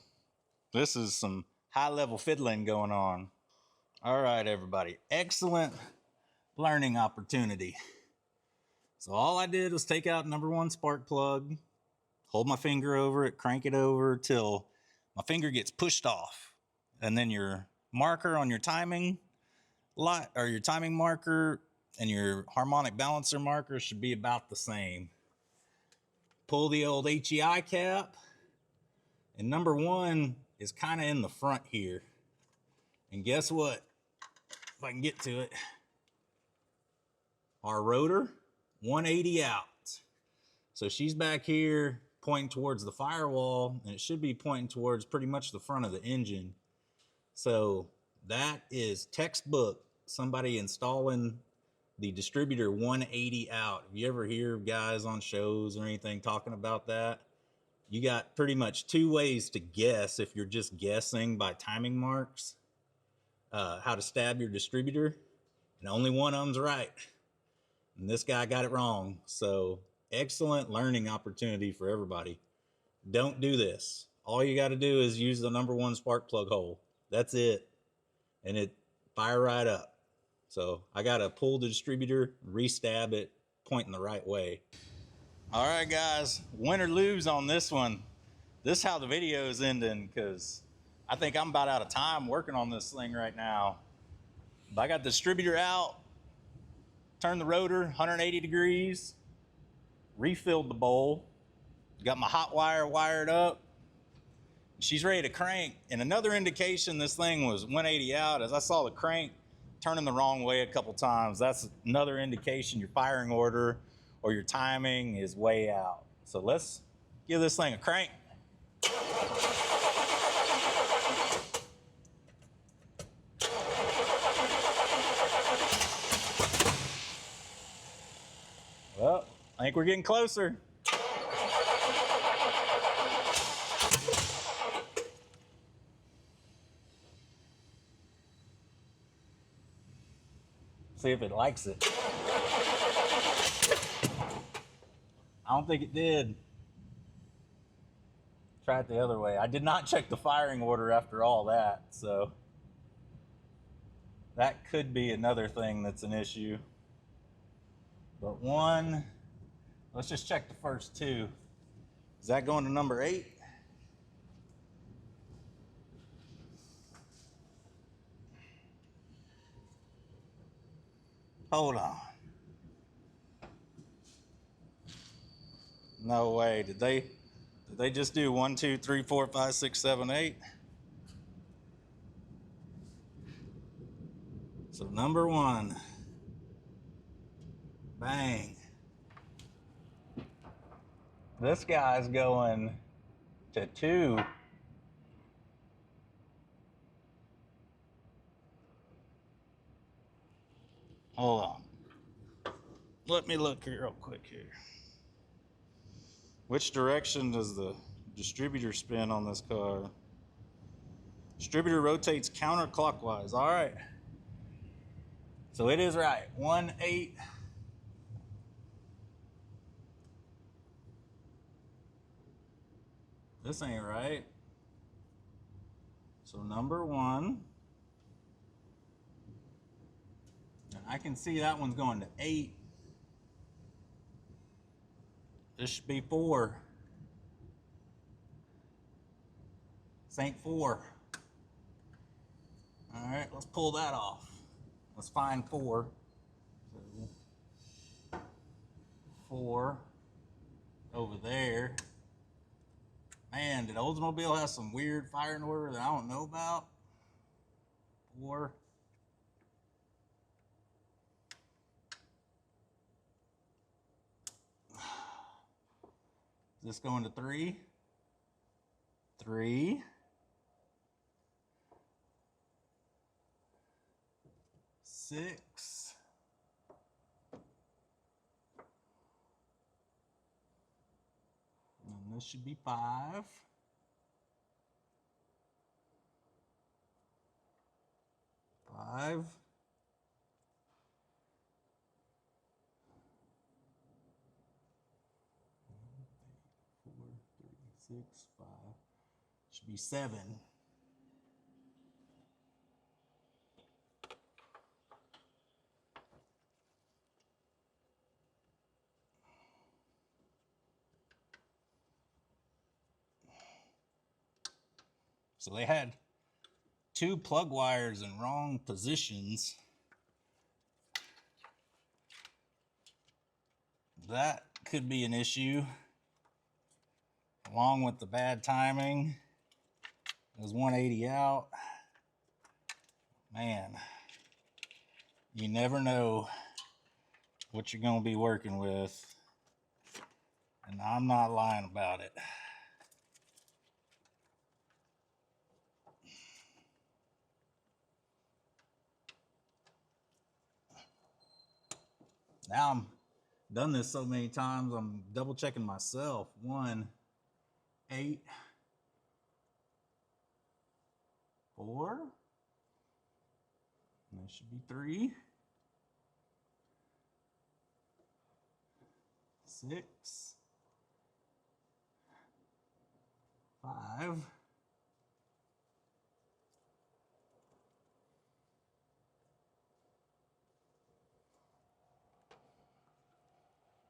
This is some high-level fiddling going on. All right, everybody. Excellent learning opportunity. So all I did was take out number 1 spark plug, hold my finger over it, crank it over till my finger gets pushed off. And then your marker on your timing light, or your timing marker and your harmonic balancer marker should be about the same. Pull the old HEI cap, and number 1 is kind of in the front here. And guess what? If I can get to it, our rotor, 180 out. So she's back here pointing towards the firewall, and it should be pointing towards pretty much the front of the engine. So that is textbook somebody installing the distributor 180 out. If you ever hear guys on shows or anything talking about that, you got pretty much 2 ways to guess, if you're just guessing by timing marks, how to stab your distributor, and only one of them's right. And this guy got it wrong. So excellent learning opportunity for everybody. Don't do this. All you got to do is use the number 1 spark plug hole. That's it. And it fire right up. So I got to pull the distributor, re-stab it, pointing the right way. All right, guys, win or lose on this one. This is how the video is ending, because I think I'm about out of time working on this thing right now. But I got the distributor out, turned the rotor 180 degrees, refilled the bowl, got my hot wire wired up. She's ready to crank. And another indication this thing was 180 out, as I saw the crank turning the wrong way a couple times. That's another indication your firing order or your timing is way out. So let's give this thing a crank. Well, I think we're getting closer. See if it likes it. I don't think it did. Try it the other way. I did not check the firing order after all that, so that could be another thing that's an issue. But one, let's just check the first 2. Is that going to number 8? Hold on. No way. Did they just do 1, 2, 3, 4, 5, 6, 7, 8? So number 1. Bang. This guy's going to 2. Hold on. Let me look here real quick here. Which direction does the distributor spin on this car? Distributor rotates counterclockwise. All right. So it is right. 1, 8. This ain't right. So number 1. And I can see that one's going to 8. This should be 4. This ain't 4. All right, let's pull that off. Let's find 4. So 4 over there. Man, did Oldsmobile have some weird firing order that I don't know about? 4. Is this going to 3? 3. 6. And this should be 5. 5. 6, 5. Should be 7. So they had 2 plug wires in wrong positions. That could be an issue, along with the bad timing. It was 180 out. Man, you never know what you're going to be working with, and I'm not lying about it. Now I'm done this so many times, I'm double checking myself. 1, 8, 4. There should be 3, 6, 5,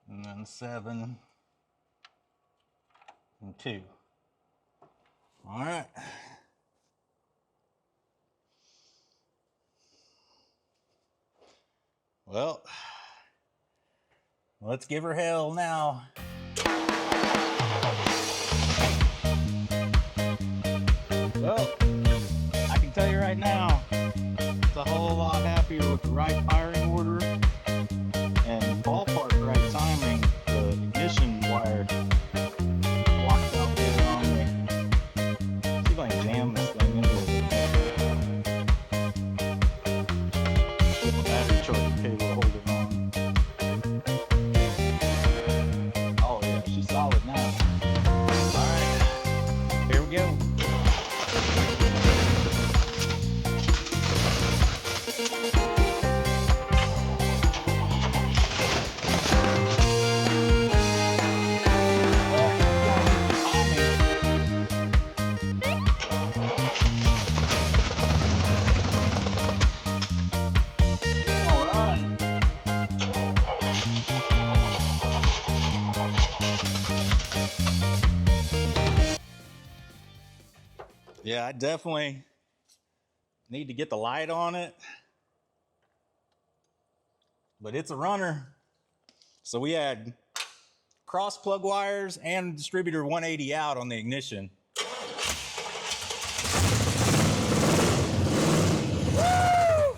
and then 7 and 2. All right. Well, let's give her hell now. Well, I can tell you right now, it's a whole lot happier with the right firing order and ballpark right timing. The ignition wire walked out there on me. See if I can jam this thing into it. Get the battery charger cable to hold it on. Oh yeah, she's solid now. Alright, here we go. Yeah, I definitely need to get the light on it, but it's a runner. So we had cross plug wires and distributor 180 out on the ignition. Woo!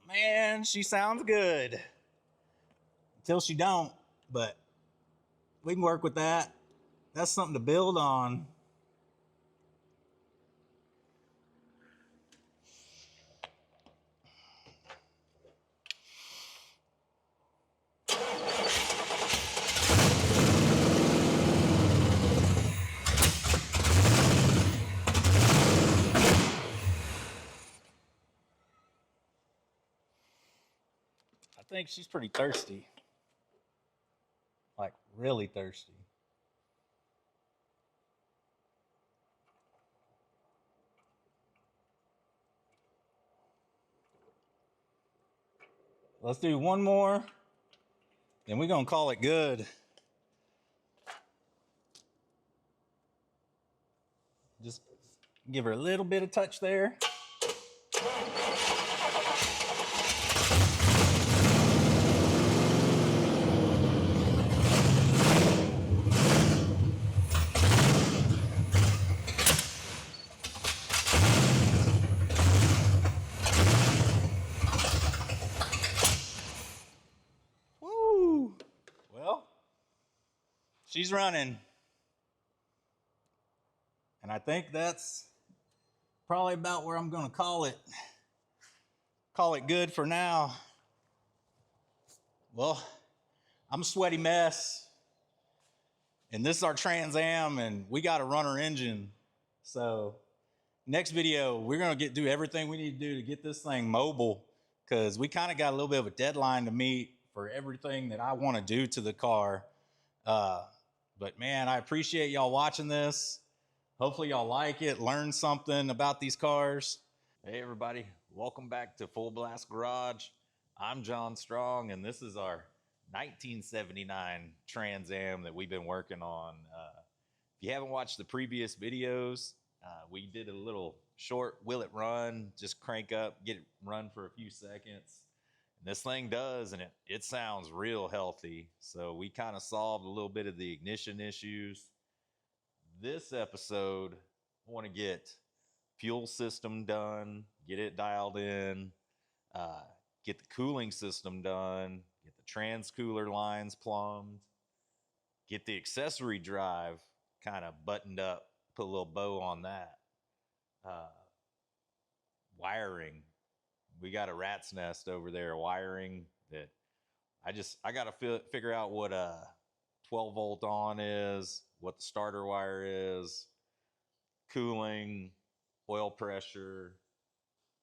Man, she sounds good. Until she don't, but we can work with that. That's something to build on. I think she's pretty thirsty. Like, really thirsty. Let's do one more, and we're gonna call it good. Just give her a little bit of touch there. Woo! Well, she's running. And I think that's probably about where I'm gonna call it good for now. Well, I'm a sweaty mess, and this is our Trans Am, and we got a runner engine. So next video, we're gonna do everything we need to do to get this thing mobile, because we kind of got a little bit of a deadline to meet for everything that I want to do to the car. But man, I appreciate y'all watching this. Hopefully y'all like it, learn something about these cars. Hey everybody, welcome back to Full Blast Garage. I'm John Strong, and this is our 1979 Trans Am that we've been working on. If If you haven't watched the previous videos, we did a little short will it run, just crank up, get it run for a few seconds. And this thing does, and it sounds real healthy. So we kind of solved a little bit of the ignition issues. This episode, I want to get fuel system done, get it dialed in, get the cooling system done, get the trans cooler lines plumbed, get the accessory drive kind of buttoned up, put a little bow on that. Wiring, we got a rat's nest over there wiring that I got to figure out what a 12 volt on is, what the starter wire is, cooling, oil pressure,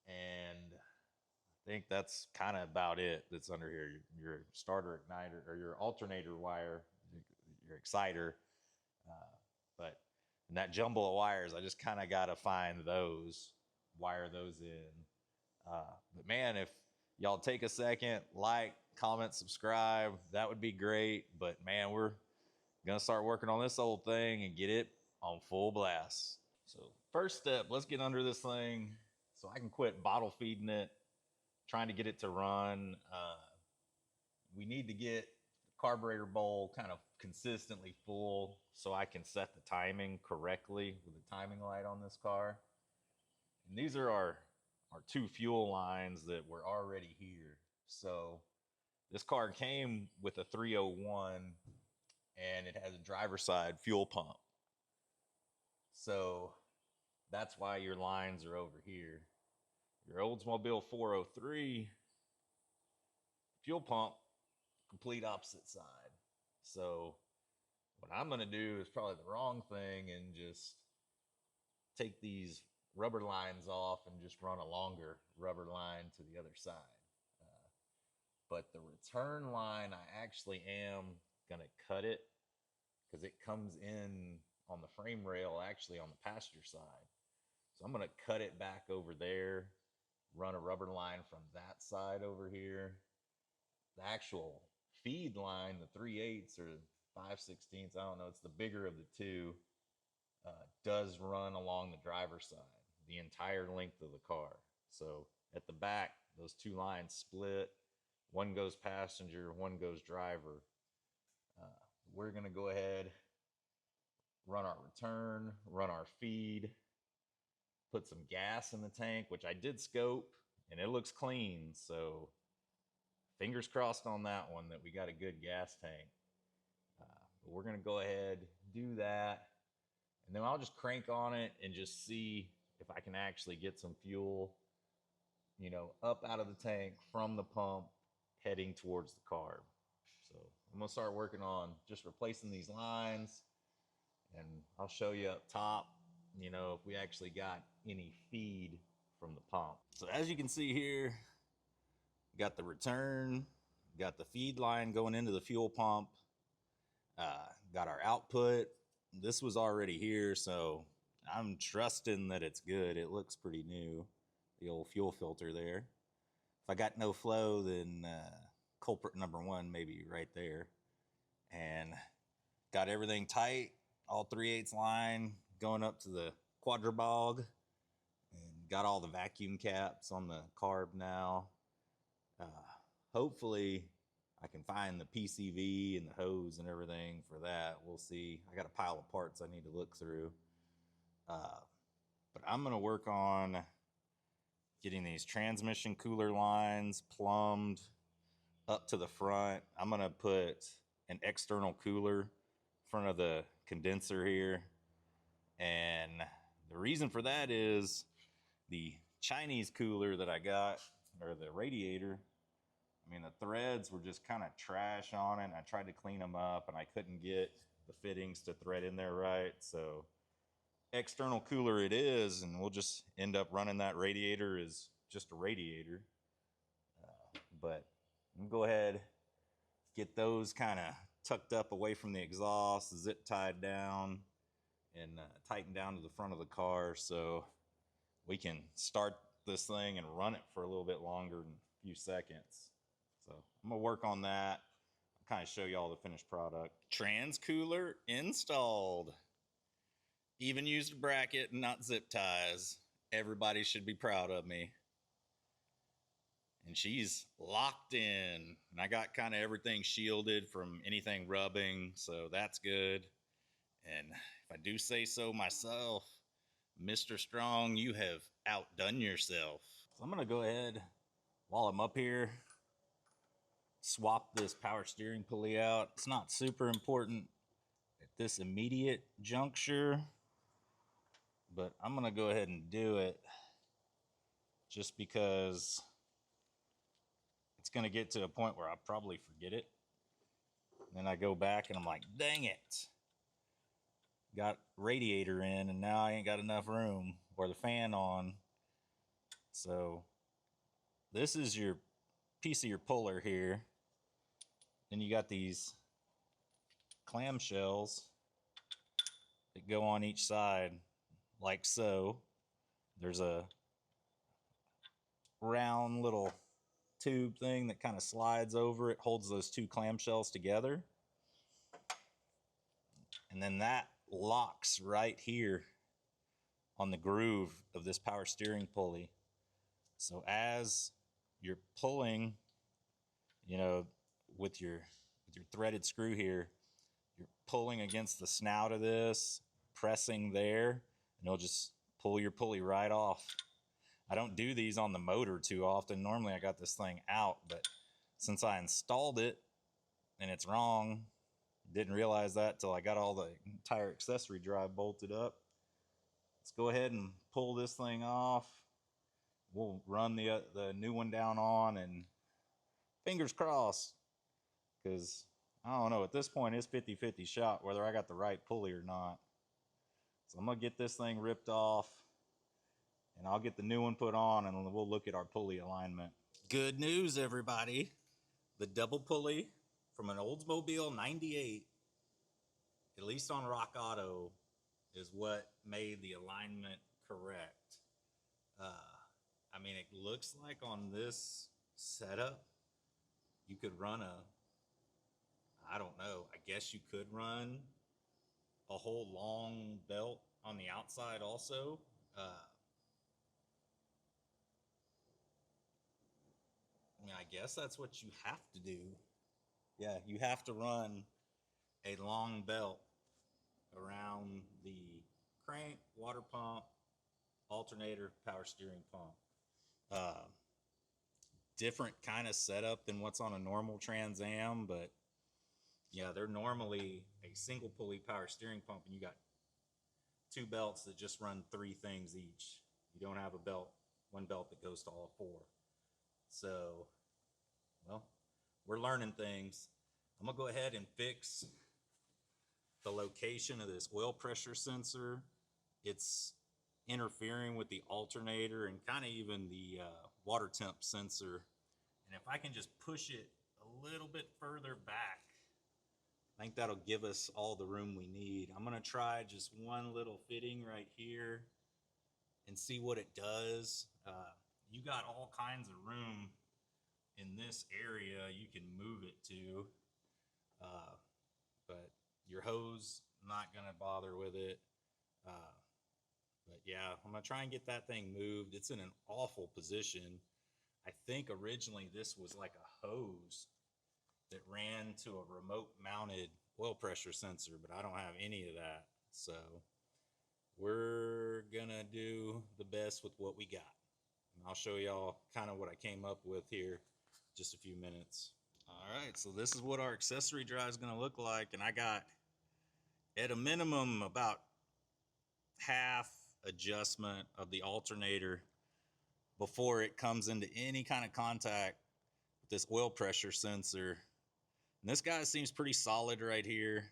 and I think that's kind of about it that's under here. Your starter igniter or your alternator wire, your exciter. But in that jumble of wires, I just kind of got to find those, wire those in. But man, if y'all take a second, like, comment, subscribe, that would be great. But man, we're going to start working on this old thing and get it on full blast. So first step, let's get under this thing so I can quit bottle feeding it, trying to get it to run. We need to get the carburetor bowl kind of consistently full so I can set the timing correctly with the timing light on this car. And these are our two fuel lines that were already here. So this car came with a 301 and it has a driver's side fuel pump. So that's why your lines are over here. Your Oldsmobile 403 fuel pump, complete opposite side. So what I'm going to do is probably the wrong thing and just take these rubber lines off and just run a longer rubber line to the other side. But the return line, I actually am going to cut it because it comes in on the frame rail, actually on the passenger side. So I'm going to cut it back over there, run a rubber line from that side over here. The actual feed line, the 3/8 or 5/16, I don't know, it's the bigger of the two, does run along the driver's side, the entire length of the car. So at the back, those two lines split. One goes passenger, one goes driver. We're going to go ahead, run our return, run our feed, put some gas in the tank, which I did scope, and it looks clean. So fingers crossed on that one that we got a good gas tank. But we're going to go ahead, do that, and then I'll just crank on it and just see if I can actually get some fuel, up out of the tank from the pump heading towards the carb. So I'm going to start working on just replacing these lines, and I'll show you up top, if we actually got any feed from the pump. So as you can see here, got the return, got the feed line going into the fuel pump, got our output. This was already here, so I'm trusting that it's good. It looks pretty new, the old fuel filter there. If I got no flow, then culprit number one maybe right there. And got everything tight, all 3/8 line going up to the quadribog, and got all the vacuum caps on the carb now. Hopefully I can find the PCV and the hose and everything for that. We'll see. I got a pile of parts I need to look through. But I'm going to work on getting these transmission cooler lines plumbed up to the front. I'm going to put an external cooler in front of the condenser here. And the reason for that is the Chinese cooler that I got, or the Radiator, the threads were just kind of trash on it. And I tried to clean them up and I couldn't get the fittings to thread in there right. So external cooler it is, and we'll just end up running that Radiator as just a radiator. But I'm gonna go ahead, get those kind of tucked up away from the exhaust, zip tied down, and tightened down to the front of the car so we can start this thing and run it for a little bit longer than a few seconds. So I'm gonna work on that. I'll kind of show you all the finished product. Trans cooler installed. Even used a bracket and not zip ties. Everybody should be proud of me. And she's locked in. And I got kind of everything shielded from anything rubbing, so that's good. And if I do say so myself, Mr. Strong, you have outdone yourself. So I'm going to go ahead, while I'm up here, swap this power steering pulley out. It's not super important at this immediate juncture, but I'm going to go ahead and do it just because it's going to get to a point where I probably forget it. And then I go back and I'm like, dang it. Got radiator in and now I ain't got enough room, or the fan on. So this is your piece of your puller here. Then you got these clamshells that go on each side like so. There's a round little tube thing that kind of slides over it, holds those two clamshells together. And then that locks right here on the groove of this power steering pulley. So as you're pulling, you know, with your threaded screw here, you're pulling against the snout of this, pressing there, and it'll just pull your pulley right off. I don't do these on the motor too often. Normally I got this thing out, but since I installed it and it's wrong, didn't realize that till I got all the entire accessory drive bolted up. Let's go ahead and pull this thing off. We'll run the new one down on, and fingers crossed, because I don't know, at this point it's 50-50 shot whether I got the right pulley or not. So I'm going to get this thing ripped off, and I'll get the new one put on, and we'll look at our pulley alignment. Good news, everybody. The double pulley from an Oldsmobile 98, at least on Rock Auto, is what made the alignment correct. I mean, it looks like on this setup, you could run I don't know, I guess you could run a whole long belt on the outside also. I mean, I guess that's what you have to do. Yeah, you have to run a long belt around the crank, water pump, alternator, power steering pump. Different kind of setup than what's on a normal Trans Am, but yeah, they're normally a single pulley power steering pump, and you got two belts that just run three things each. You don't have one belt that goes to all four. So, well, we're learning things. I'm gonna go ahead and fix the location of this oil pressure sensor. It's interfering with the alternator and kind of even the water temp sensor. And if I can just push it a little bit further back, I think that'll give us all the room we need. I'm gonna try just one little fitting right here and see what it does. You got all kinds of room in this area you can move it to, but your hose, not gonna bother with it. But yeah, I'm gonna try and get that thing moved. It's in an awful position. I think originally this was like a hose that ran to a remote mounted oil pressure sensor, but I don't have any of that. So we're gonna do the best with what we got. And I'll show y'all kind of what I came up with here in just a few minutes. All right, so this is what our accessory drive is gonna look like. And I got, at a minimum, about half adjustment of the alternator before it comes into any kind of contact with this oil pressure sensor. And this guy seems pretty solid right here.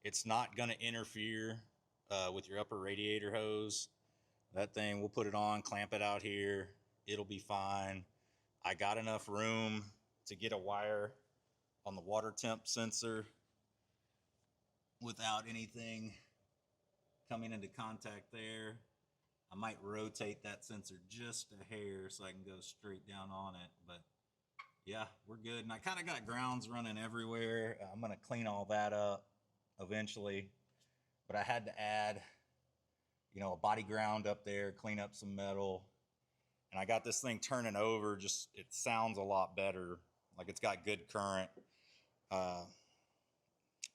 It's not going to interfere with your upper radiator hose. That thing, we'll put it on, clamp it out here. It'll be fine. I got enough room to get a wire on the water temp sensor without anything coming into contact there. I might rotate that sensor just a hair so I can go straight down on it, but yeah, we're good. And I kind of got grounds running everywhere. I'm going to clean all that up eventually, but I had to add you know, a body ground up there, clean up some metal. And I got this thing turning over, just, it sounds a lot better. Like it's got good current. I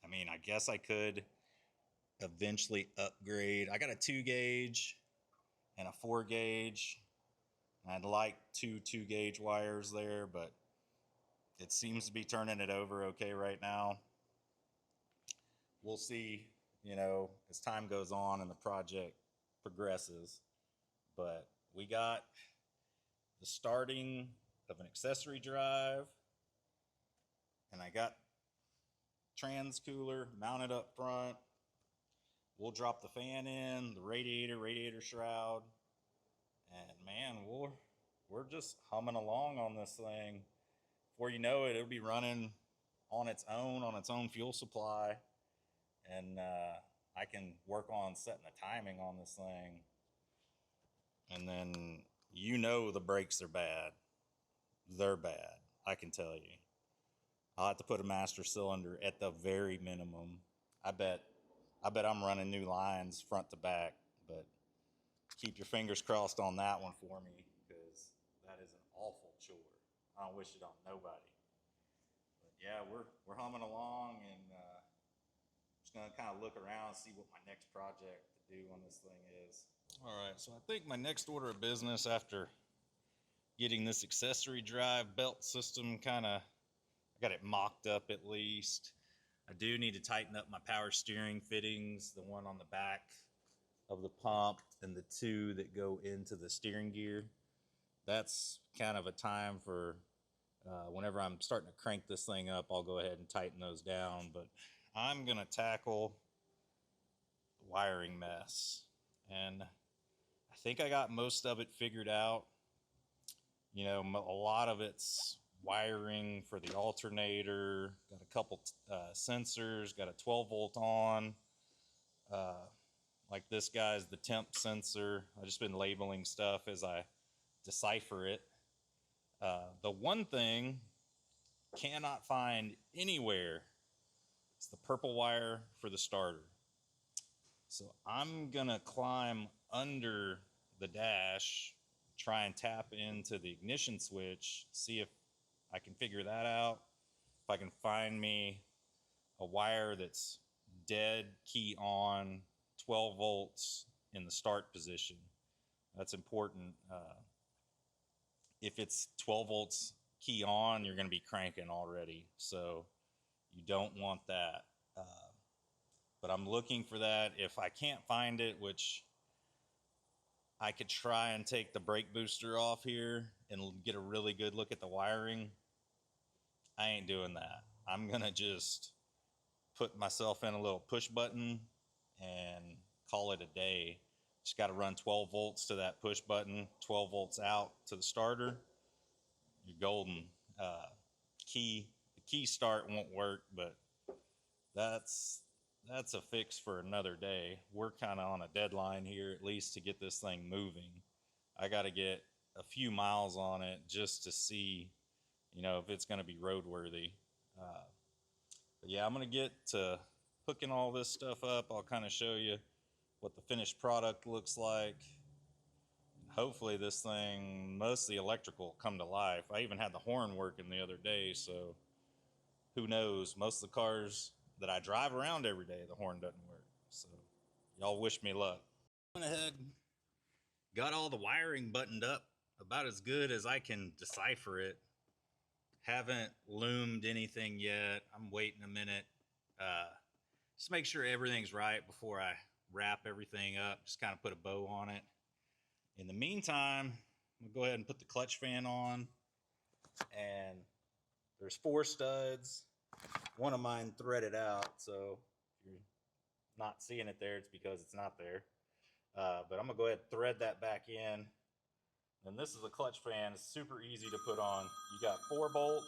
mean, I guess I could eventually upgrade. I got a 2 gauge and a 4 gauge. I'd like two 2 gauge wires there, but it seems to be turning it over okay right now. We'll see, you know, as time goes on and the project progresses. But we got the starting of an accessory drive, and I got trans cooler mounted up front. We'll drop the fan in, the radiator shroud, and man, we're just humming along on this thing. Before you know it, it'll be running on its own fuel supply, and I can work on setting the timing on this thing. And then, you know, the brakes are bad. They're bad, I can tell you. I'll have to put a master cylinder at the very minimum. I bet I'm running new lines front to back, but keep your fingers crossed on that one for me, because that is an awful chore. I don't wish it on nobody. But yeah, we're humming along, and just gonna kind of look around and see what my next project to do on this thing is. All right, so I think my next order of business, after getting this accessory drive belt system kind of, I got it mocked up at least. I do need to tighten up my power steering fittings, the one on the back of the pump and the 2 that go into the steering gear. That's kind of a time for whenever I'm starting to crank this thing up, I'll go ahead and tighten those down. But I'm going to tackle the wiring mess. And I think I got most of it figured out. You know, a lot of it's wiring for the alternator, got a couple sensors, got a 12 volt on. Like this guy's the temp sensor. I've just been labeling stuff as I decipher it. The one thing cannot find anywhere is the purple wire for the starter. So I'm gonna climb under the dash, try and tap into the ignition switch, see if I can figure that out. If I can find me a wire that's dead key on, 12 volts in the start position. That's important. If it's 12 volts key on, you're going to be cranking already, so you don't want that. But I'm looking for that. If I can't find it, which I could try and take the brake booster off here and get a really good look at the wiring, I ain't doing that. I'm going to just put myself in a little push button and call it a day. Just got to run 12 volts to that push button, 12 volts out to the starter. You're golden. The key start won't work, but that's a fix for another day. We're kind of on a deadline here, at least, to get this thing moving. I got to get a few miles on it just to see, you know, if it's going to be roadworthy. But yeah, I'm going to get to hooking all this stuff up. I'll kind of show you what the finished product looks like. Hopefully this thing, most of the electrical will come to life. I even had the horn working the other day, so who knows? Most of the cars that I drive around every day, the horn doesn't work. So y'all wish me luck. Went ahead, got all the wiring buttoned up about as good as I can decipher it. Haven't loomed anything yet. I'm waiting a minute. Just make sure everything's right before I wrap everything up. Just kind of put a bow on it. In the meantime, I'm gonna go ahead and put the clutch fan on. And there's 4 studs. One of mine threaded out, so if you're not seeing it there, it's because it's not there. But I'm gonna go ahead and thread that back in. And this is a clutch fan. It's super easy to put on. You got 4 bolts.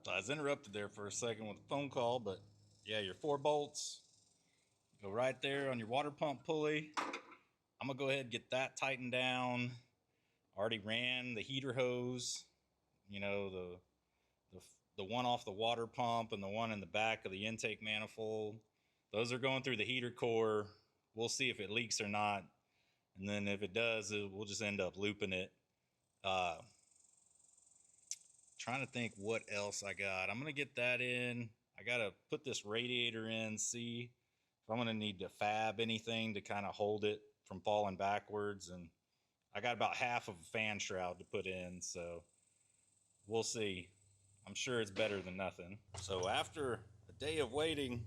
So I was interrupted there for a second with a phone call, but yeah, your 4 bolts go right there on your water pump pulley. I'm gonna go ahead and get that tightened down. Already ran the heater hose, you know, the the one off the water pump and the one in the back of the intake manifold. Those are going through the heater core. We'll see if it leaks or not. And then if it does, we'll just end up looping it. Trying to think what else I got. I'm going to get that in. I got to put this radiator in, see if I'm going to need to fab anything to kind of hold it from falling backwards. And I got about half of a fan shroud to put in, so we'll see. I'm sure it's better than nothing. So after a day of waiting,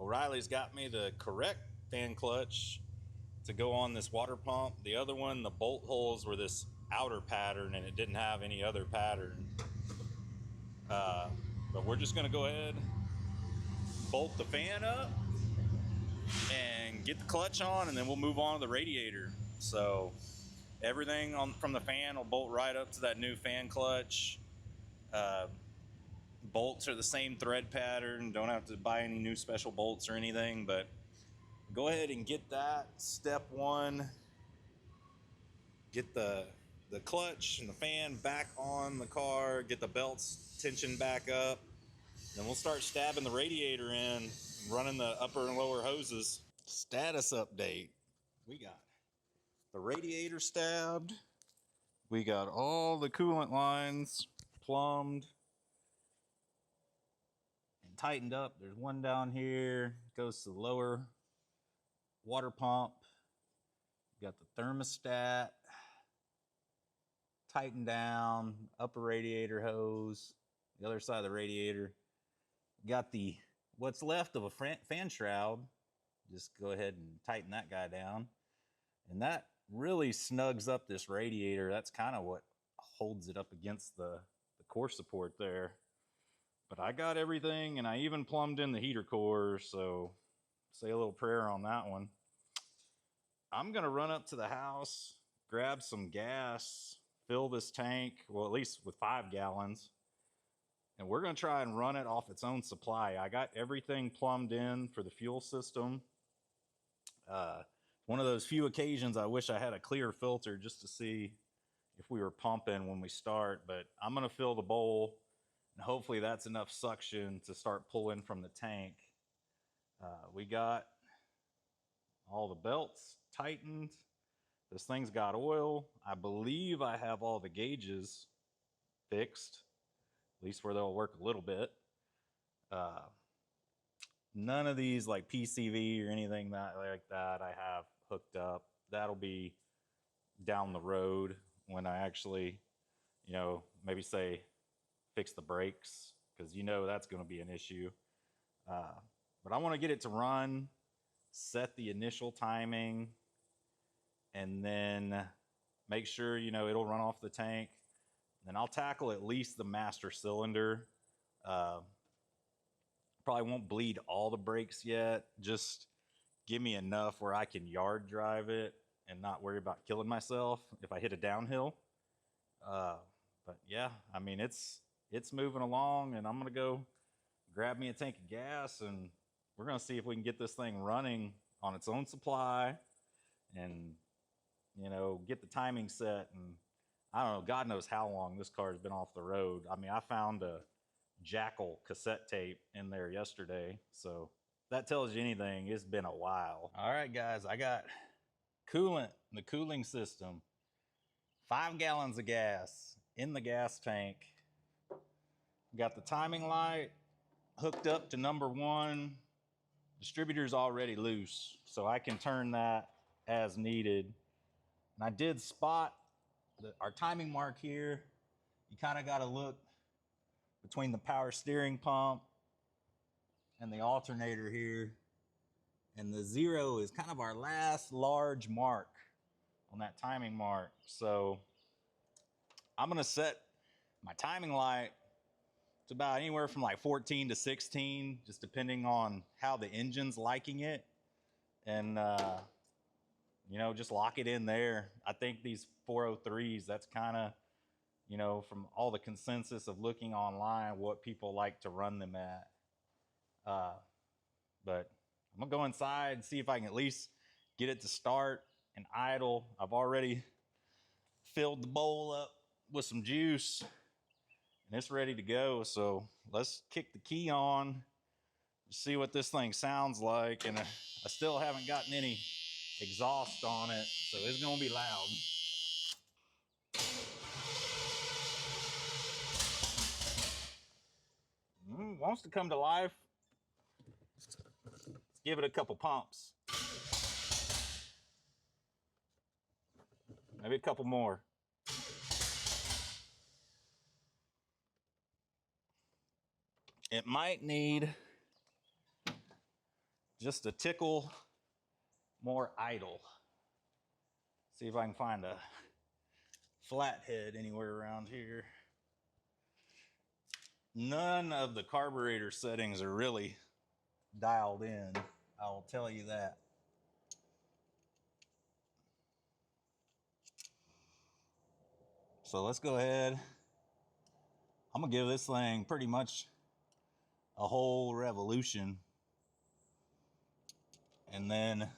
O'Reilly's got me the correct fan clutch to go on this water pump. The other one, the bolt holes were this outer pattern and it didn't have any other pattern. But we're just gonna go ahead, bolt the fan up and get the clutch on, and then we'll move on to the radiator. So everything from the fan will bolt right up to that new fan clutch. Bolts are the same thread pattern. Don't have to buy any new special bolts or anything, but go ahead and get that. Step one, get the clutch and the fan back on the car, get the belts tensioned back up. Then we'll start stabbing the radiator in, running the upper and lower hoses. Status update. We got the radiator stabbed. We got all the coolant lines plumbed and tightened up. There's one down here, goes to the lower water pump. We got the thermostat tightened down, upper radiator hose, the other side of the radiator. Got the what's left of a fan shroud. Just go ahead and tighten that guy down. And that really snugs up this radiator. That's kind of what holds it up against the core support there. But I got everything, and I even plumbed in the heater core, so say a little prayer on that one. I'm gonna run up to the house, grab some gas, fill this tank, well, at least with 5 gallons, and we're gonna try and run it off its own supply. I got everything plumbed in for the fuel system. One of those few occasions I wish I had a clear filter just to see if we were pumping when we start, but I'm gonna fill the bowl, and hopefully that's enough suction to start pulling from the tank. We got all the belts tightened. This thing's got oil. I believe I have all the gauges fixed, at least where they'll work a little bit. None of these like PCV or anything like that I have hooked up. That'll be down the road when I actually, maybe say fix the brakes, because that's going to be an issue. But I want to get it to run, set the initial timing, and then make sure, it'll run off the tank. Then I'll tackle at least the master cylinder. Probably won't bleed all the brakes yet. Just give me enough where I can yard drive it and not worry about killing myself if I hit a downhill. But yeah, I mean, it's moving along, and I'm going to go grab me a tank of gas, and we're going to see if we can get this thing running on its own supply and, get the timing set. And I don't know, God knows how long this car has been off the road. I mean, I found a Jackal cassette tape in there yesterday, so if that tells you anything, it's been a while. All right, guys, I got coolant in the cooling system, 5 gallons of gas in the gas tank. Got the timing light hooked up to number 1. Distributor's already loose, so I can turn that as needed. And I did spot our timing mark here. You kind of got to look between the power steering pump and the alternator here. And the 0 is kind of our last large mark on that timing mark. So I'm going to set my timing light to about anywhere from like 14 to 16, just depending on how the engine's liking it. And, just lock it in there. I think these 403s, that's kind of, from all the consensus of looking online, what people like to run them at. But I'm gonna go inside and see if I can at least get it to start and idle. I've already filled the bowl up with some juice, and it's ready to go. So let's kick the key on, see what this thing sounds like. And I still haven't gotten any exhaust on it, so it's gonna be loud. Wants to come to life. Let's give it a couple pumps. Maybe a couple more. It might need just a tickle more idle. See if I can find a flathead anywhere around here. None of the carburetor settings are really dialed in, I'll tell you that. So let's go ahead. I'm gonna give this thing pretty much a whole revolution, and then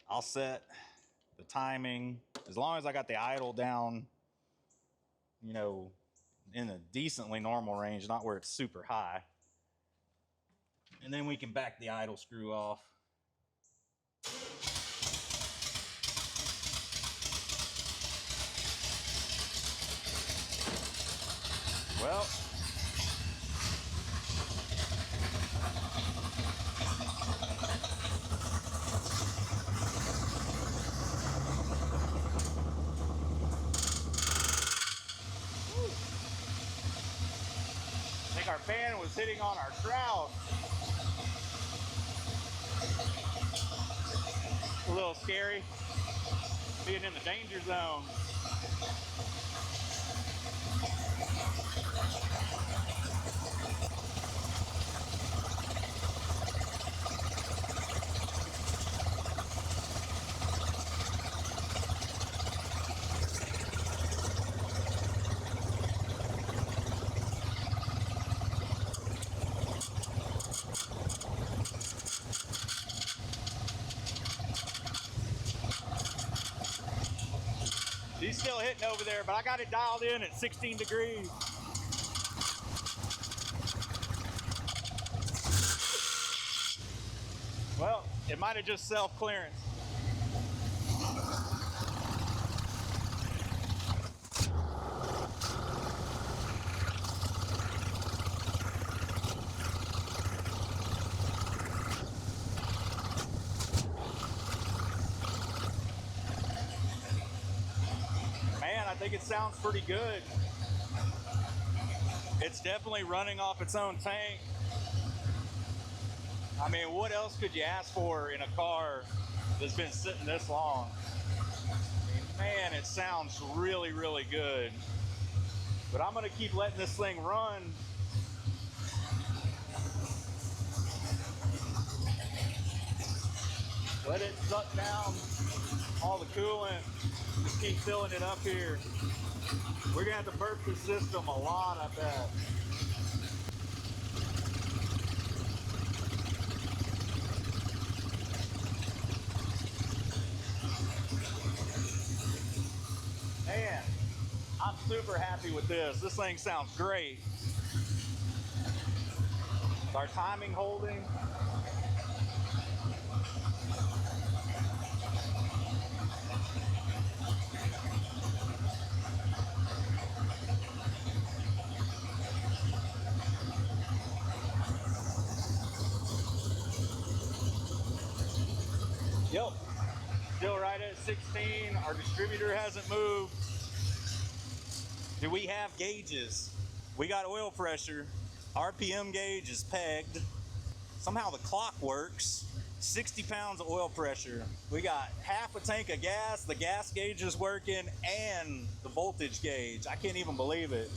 I'll set the timing. As long as I got the idle down, you know, in a decently normal range, not where it's super high. And then we can back the idle screw off. Well, I think our fan was hitting on our shroud. A little scary, being in the danger zone. He's still hitting over there, but I got it dialed in at 16 degrees. Well, it might have just self-clearance. I think it sounds pretty good. It's definitely running off its own tank. I mean, what else could you ask for in a car that's been sitting this long? I mean, man, it sounds really, really good. But I'm gonna keep letting this thing run. Let it suck down all the coolant. Just keep filling it up here. We're gonna have to burp the system a lot, I bet. Man, I'm super happy with this. This thing sounds great. Our timing holding. Yep, still right at 16. Our distributor hasn't moved. Do we have gauges? We got oil pressure. RPM gauge is pegged. Somehow the clock works. 60 pounds of oil pressure. We got half a tank of gas. The gas gauge is working and the voltage gauge. I can't even believe it.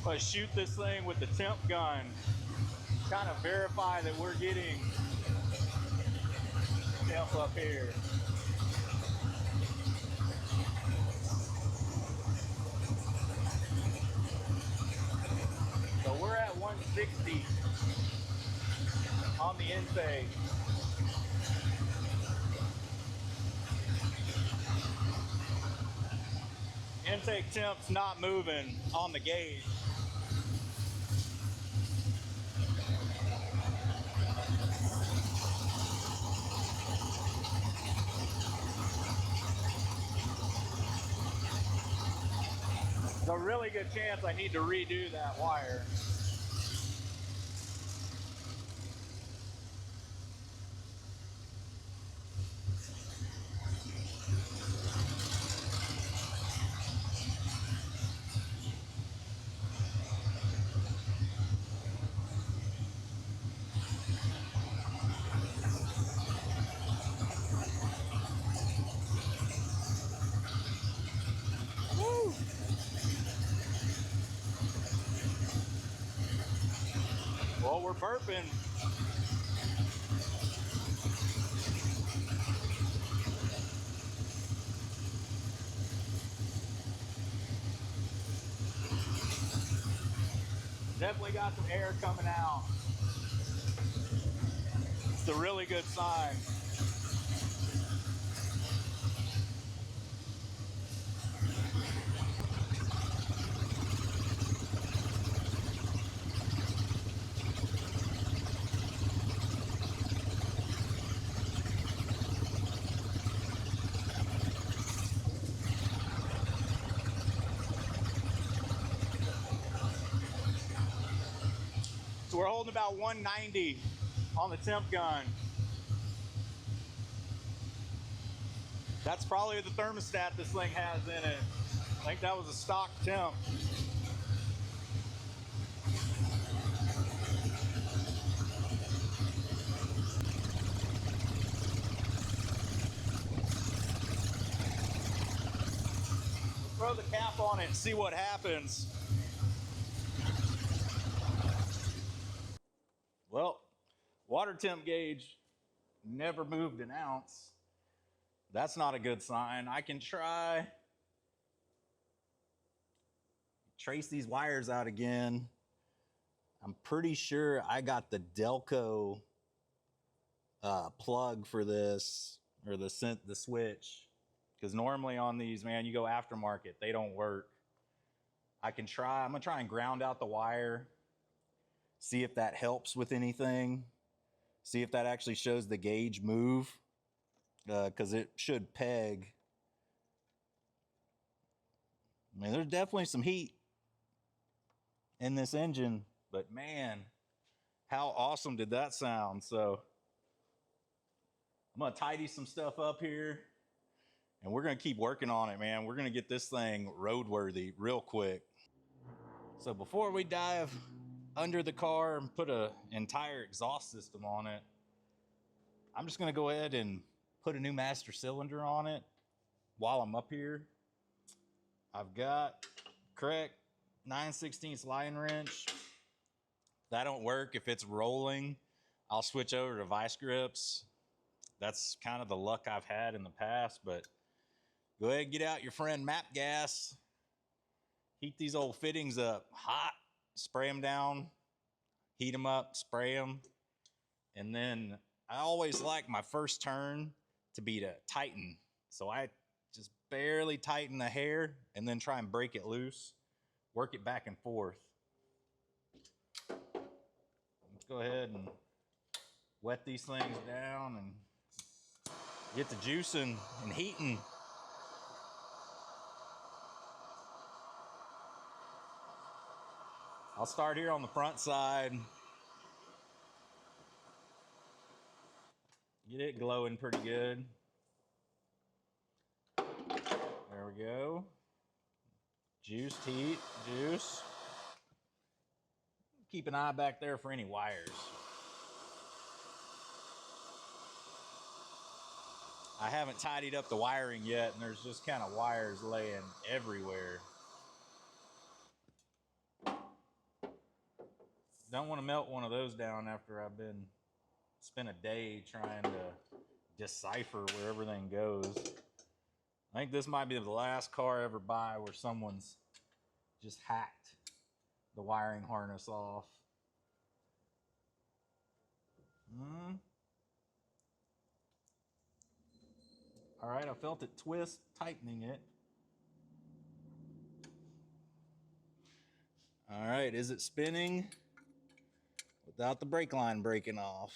Let's shoot this thing with the temp gun. Kind of verify that we're getting temp up here. So we're at 160. on the intake. Intake temp's not moving on the gauge. There's a really good chance I need to redo that wire. Woo! Well, we're burping. Definitely got some air coming out. It's a really good sign. So we're holding about 190 on the temp gun. That's probably the thermostat this thing has in it. I think that was a stock temp. Throw the cap on it and see what happens. Well, water temp gauge never moved an ounce. That's not a good sign. I can try trace these wires out again. I'm pretty sure I got the Delco plug for this, or the switch, because normally on these, man, you go aftermarket, they don't work. I'm gonna try and ground out the wire, see if that helps with anything, see if that actually shows the gauge move, because it should peg. I mean, there's definitely some heat in this engine, but man, how awesome did that sound? So I'm gonna tidy some stuff up here, and we're gonna keep working on it, man. We're gonna get this thing roadworthy real quick. So before we dive under the car and put an entire exhaust system on it, I'm just gonna go ahead and put a new master cylinder on it while I'm up here. I've got correct 9/16 line wrench. If that don't work, if it's rolling, I'll switch over to vice grips. That's kind of the luck I've had in the past, but go ahead and get out your friend map gas. Heat these old fittings up hot, spray them down, heat them up, spray them. And then I always like my first turn to be to tighten. So I just barely tighten the hair and then try and break it loose, work it back and forth. Let's go ahead and wet these things down and get the juicing and heating. I'll start here on the front side. Get it glowing pretty good. There we go. Juiced, heat, juice. Keep an eye back there for any wires. I haven't tidied up the wiring yet, and there's just kind of wires laying everywhere. Don't want to melt one of those down after I've spent a day trying to decipher where everything goes. I think this might be the last car I ever buy where someone's just hacked the wiring harness off. All right, I felt it twist, tightening it. All right, is it spinning without the brake line breaking off?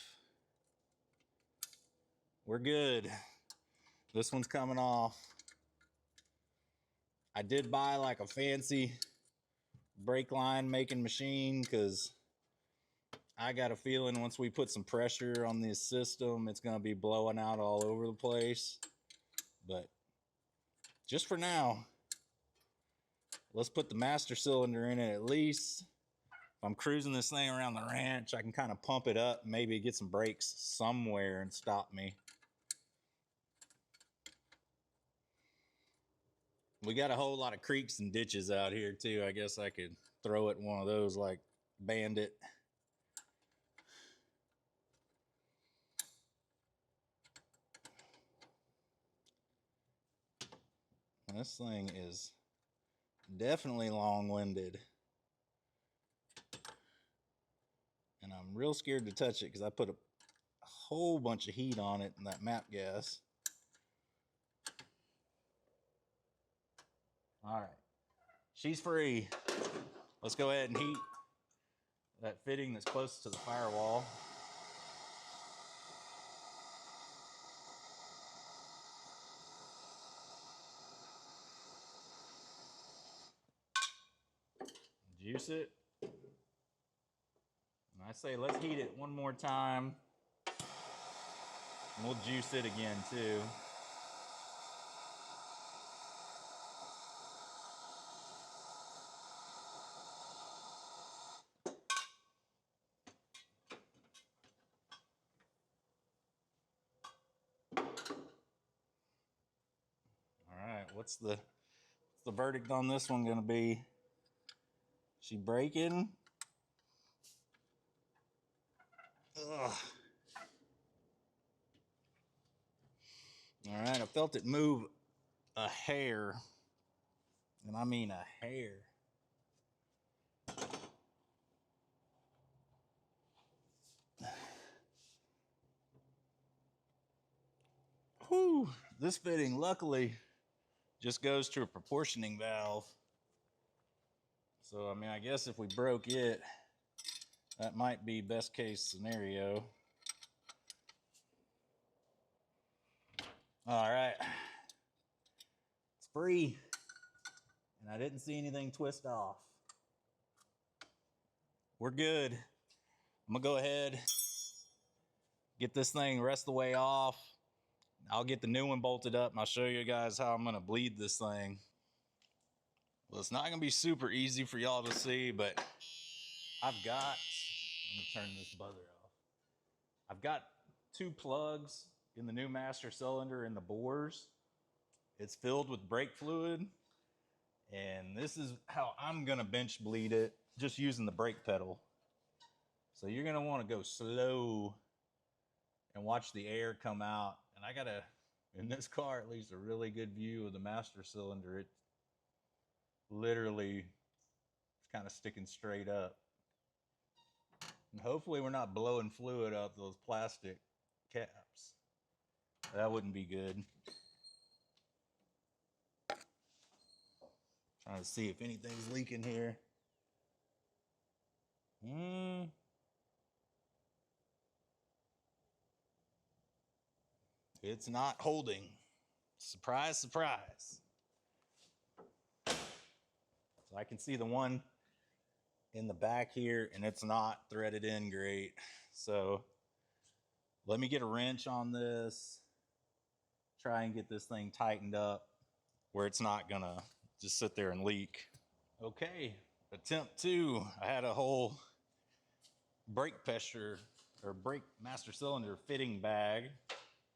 We're good. This one's coming off. I did buy like a fancy brake line making machine because I got a feeling once we put some pressure on this system, it's going to be blowing out all over the place. But just for now, let's put the master cylinder in it at least. If I'm cruising this thing around the ranch, I can kind of pump it up, maybe get some brakes somewhere and stop me. We got a whole lot of creeks and ditches out here too. I guess I could throw it in one of those like Bandit. This thing is definitely long-winded. And I'm real scared to touch it because I put a whole bunch of heat on it and that MAP gas. All right, she's free. Let's go ahead and heat that fitting that's close to the firewall. Juice it. And I say let's heat it one more time. And we'll juice it again too. All right, what's the verdict on this one gonna be? She breaking? Ugh. All right, I felt it move a hair, and I mean a hair. Whew, this fitting luckily just goes to a proportioning valve. So, I mean, I guess if we broke it, that might be best case scenario. All right. It's free. And I didn't see anything twist off. We're good. I'm gonna go ahead, get this thing rest the way off. I'll get the new one bolted up and I'll show you guys how I'm gonna bleed this thing. Well, it's not gonna be super easy for y'all to see, but I'm gonna turn this buzzer off. I've got 2 plugs in the new master cylinder in the bores. It's filled with brake fluid, and this is how I'm gonna bench bleed it, just using the brake pedal. So you're gonna wanna go slow and watch the air come out. And I got in this car, at least a really good view of the master cylinder. It literally is kind of sticking straight up. And hopefully we're not blowing fluid out those plastic caps. That wouldn't be good. Trying to see if anything's leaking here. It's not holding. Surprise, surprise. So I can see the one in the back here, and it's not threaded in great. So let me get a wrench on this, try and get this thing tightened up where it's not gonna just sit there and leak. Okay, attempt 2. I had a whole brake pressure or brake master cylinder fitting bag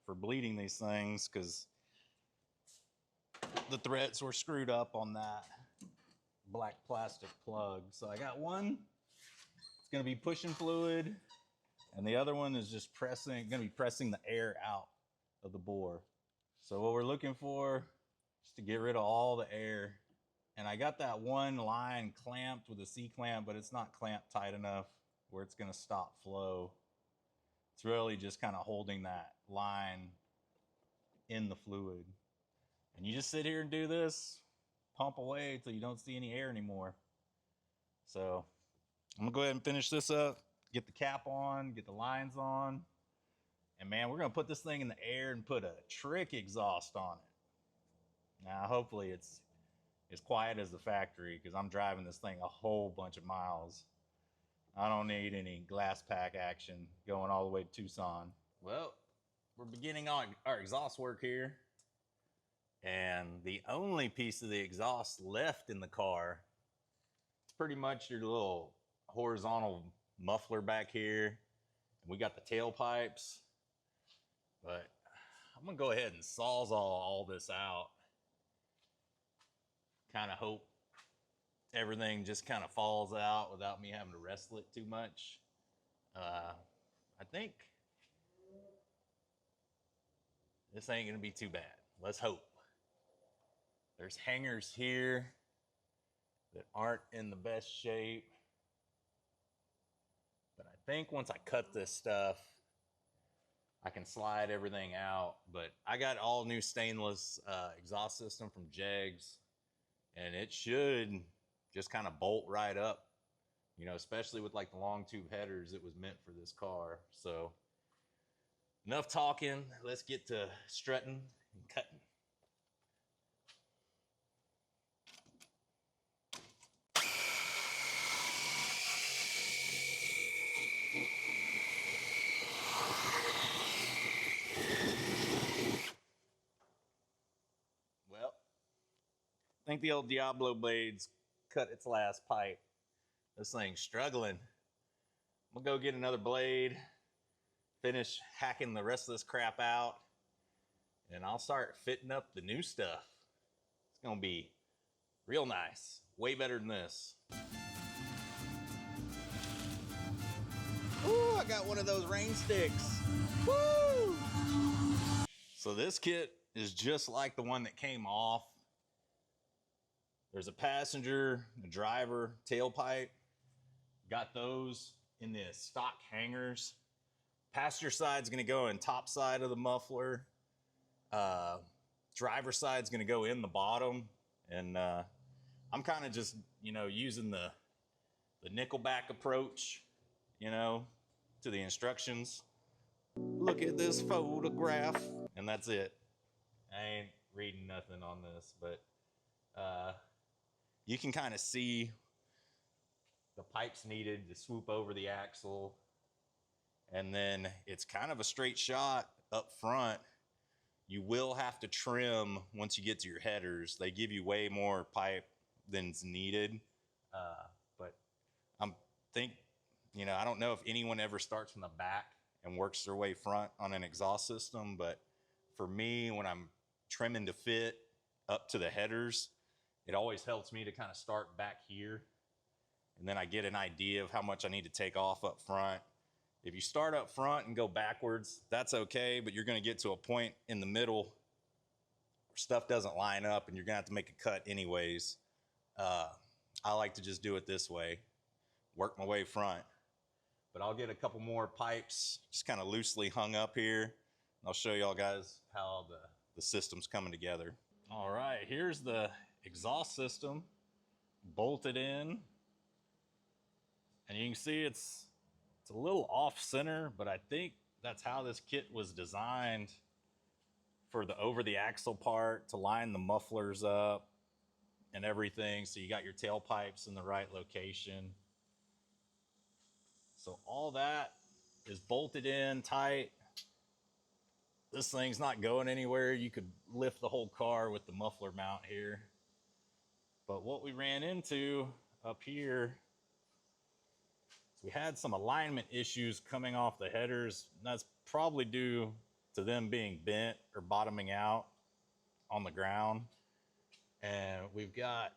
for bleeding these things because the threads were screwed up on that black plastic plug. So I got one, it's gonna be pushing fluid, and the other one is just gonna be pressing the air out of the bore. So what we're looking for is to get rid of all the air. And I got that one line clamped with a C-clamp, but it's not clamped tight enough where it's gonna stop flow. It's really just kind of holding that line in the fluid. And you just sit here and do this, pump away until you don't see any air anymore. So I'm gonna go ahead and finish this up, get the cap on, get the lines on. And man, we're gonna put this thing in the air and put a trick exhaust on it. Now, hopefully it's as quiet as the factory because I'm driving this thing a whole bunch of miles. I don't need any glass pack action going all the way to Tucson. Well, we're beginning on our exhaust work here. And the only piece of the exhaust left in the car, it's pretty much your little horizontal muffler back here. And we got the tailpipes. But I'm gonna go ahead and sawzall all this out. Kind of hope everything just kind of falls out without me having to wrestle it too much. I think this ain't gonna be too bad. Let's hope. There's hangers here that aren't in the best shape. But I think once I cut this stuff, I can slide everything out. But I got all new stainless exhaust system from Jegs, and it should just kind of bolt right up, you know, especially with like the long tube headers. It was meant for this car. So enough talking, let's get to strutting and cutting. Well, I think the old Diablo blade's cut its last pipe. This thing's struggling. I'm gonna go get another blade, finish hacking the rest of this crap out, and I'll start fitting up the new stuff. It's gonna be real nice. Way better than this. Ooh, I got one of those rain sticks. Woo! So this kit is just like the one that came off. There's a passenger, a driver, tailpipe. Got those in the stock hangers. Passenger side's gonna go in top side of the muffler. Driver side's gonna go in the bottom. And I'm kind of just, you know, using the Nickelback approach, you know, to the instructions. Look at this photograph. And that's it. I ain't reading nothing on this, but you can kind of see the pipes needed to swoop over the axle. And then it's kind of a straight shot up front. You will have to trim once you get to your headers. They give you way more pipe than's needed. But you know, I don't know if anyone ever starts from the back and works their way front on an exhaust system, but for me, when I'm trimming to fit up to the headers, it always helps me to kind of start back here. And then I get an idea of how much I need to take off up front. If you start up front and go backwards, that's okay, but you're gonna get to a point in the middle where stuff doesn't line up and you're gonna have to make a cut anyways. I like to just do it this way, work my way front. But I'll get a couple more pipes just kind of loosely hung up here. And I'll show y'all guys how the system's coming together. All right, here's the exhaust system bolted in. And you can see it's a little off center, but I think that's how this kit was designed for the over the axle part, to line the mufflers up and everything. So you got your tailpipes in the right location. So all that is bolted in tight. This thing's not going anywhere. You could lift the whole car with the muffler mount here. But what we ran into up here, we had some alignment issues coming off the headers. And that's probably due to them being bent or bottoming out on the ground. And we've got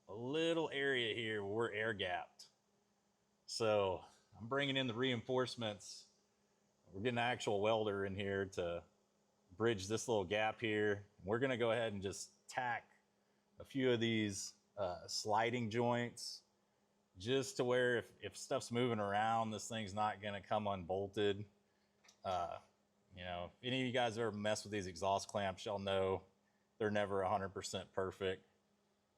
a little area here where we're air gapped. So I'm bringing in the reinforcements. We're getting an actual welder in here to bridge this little gap here. We're gonna go ahead and just tack a few of these sliding joints just to where if stuff's moving around, this thing's not gonna come unbolted. You know, if any of you guys ever mess with these exhaust clamps, y'all know they're never 100% perfect.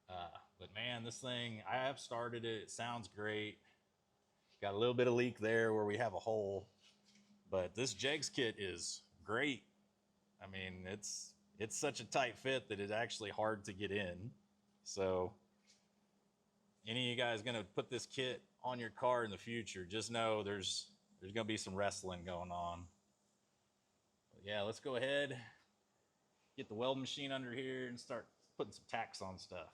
But man, this thing, I have started it. It sounds great. Got a little bit of leak there where we have a hole, but this Jegs kit is great. I mean, it's such a tight fit that it's actually hard to get in. So any of you guys gonna put this kit on your car in the future, just know there's gonna be some wrestling going on. But yeah, let's go ahead, get the weld machine under here and start putting some tacks on stuff.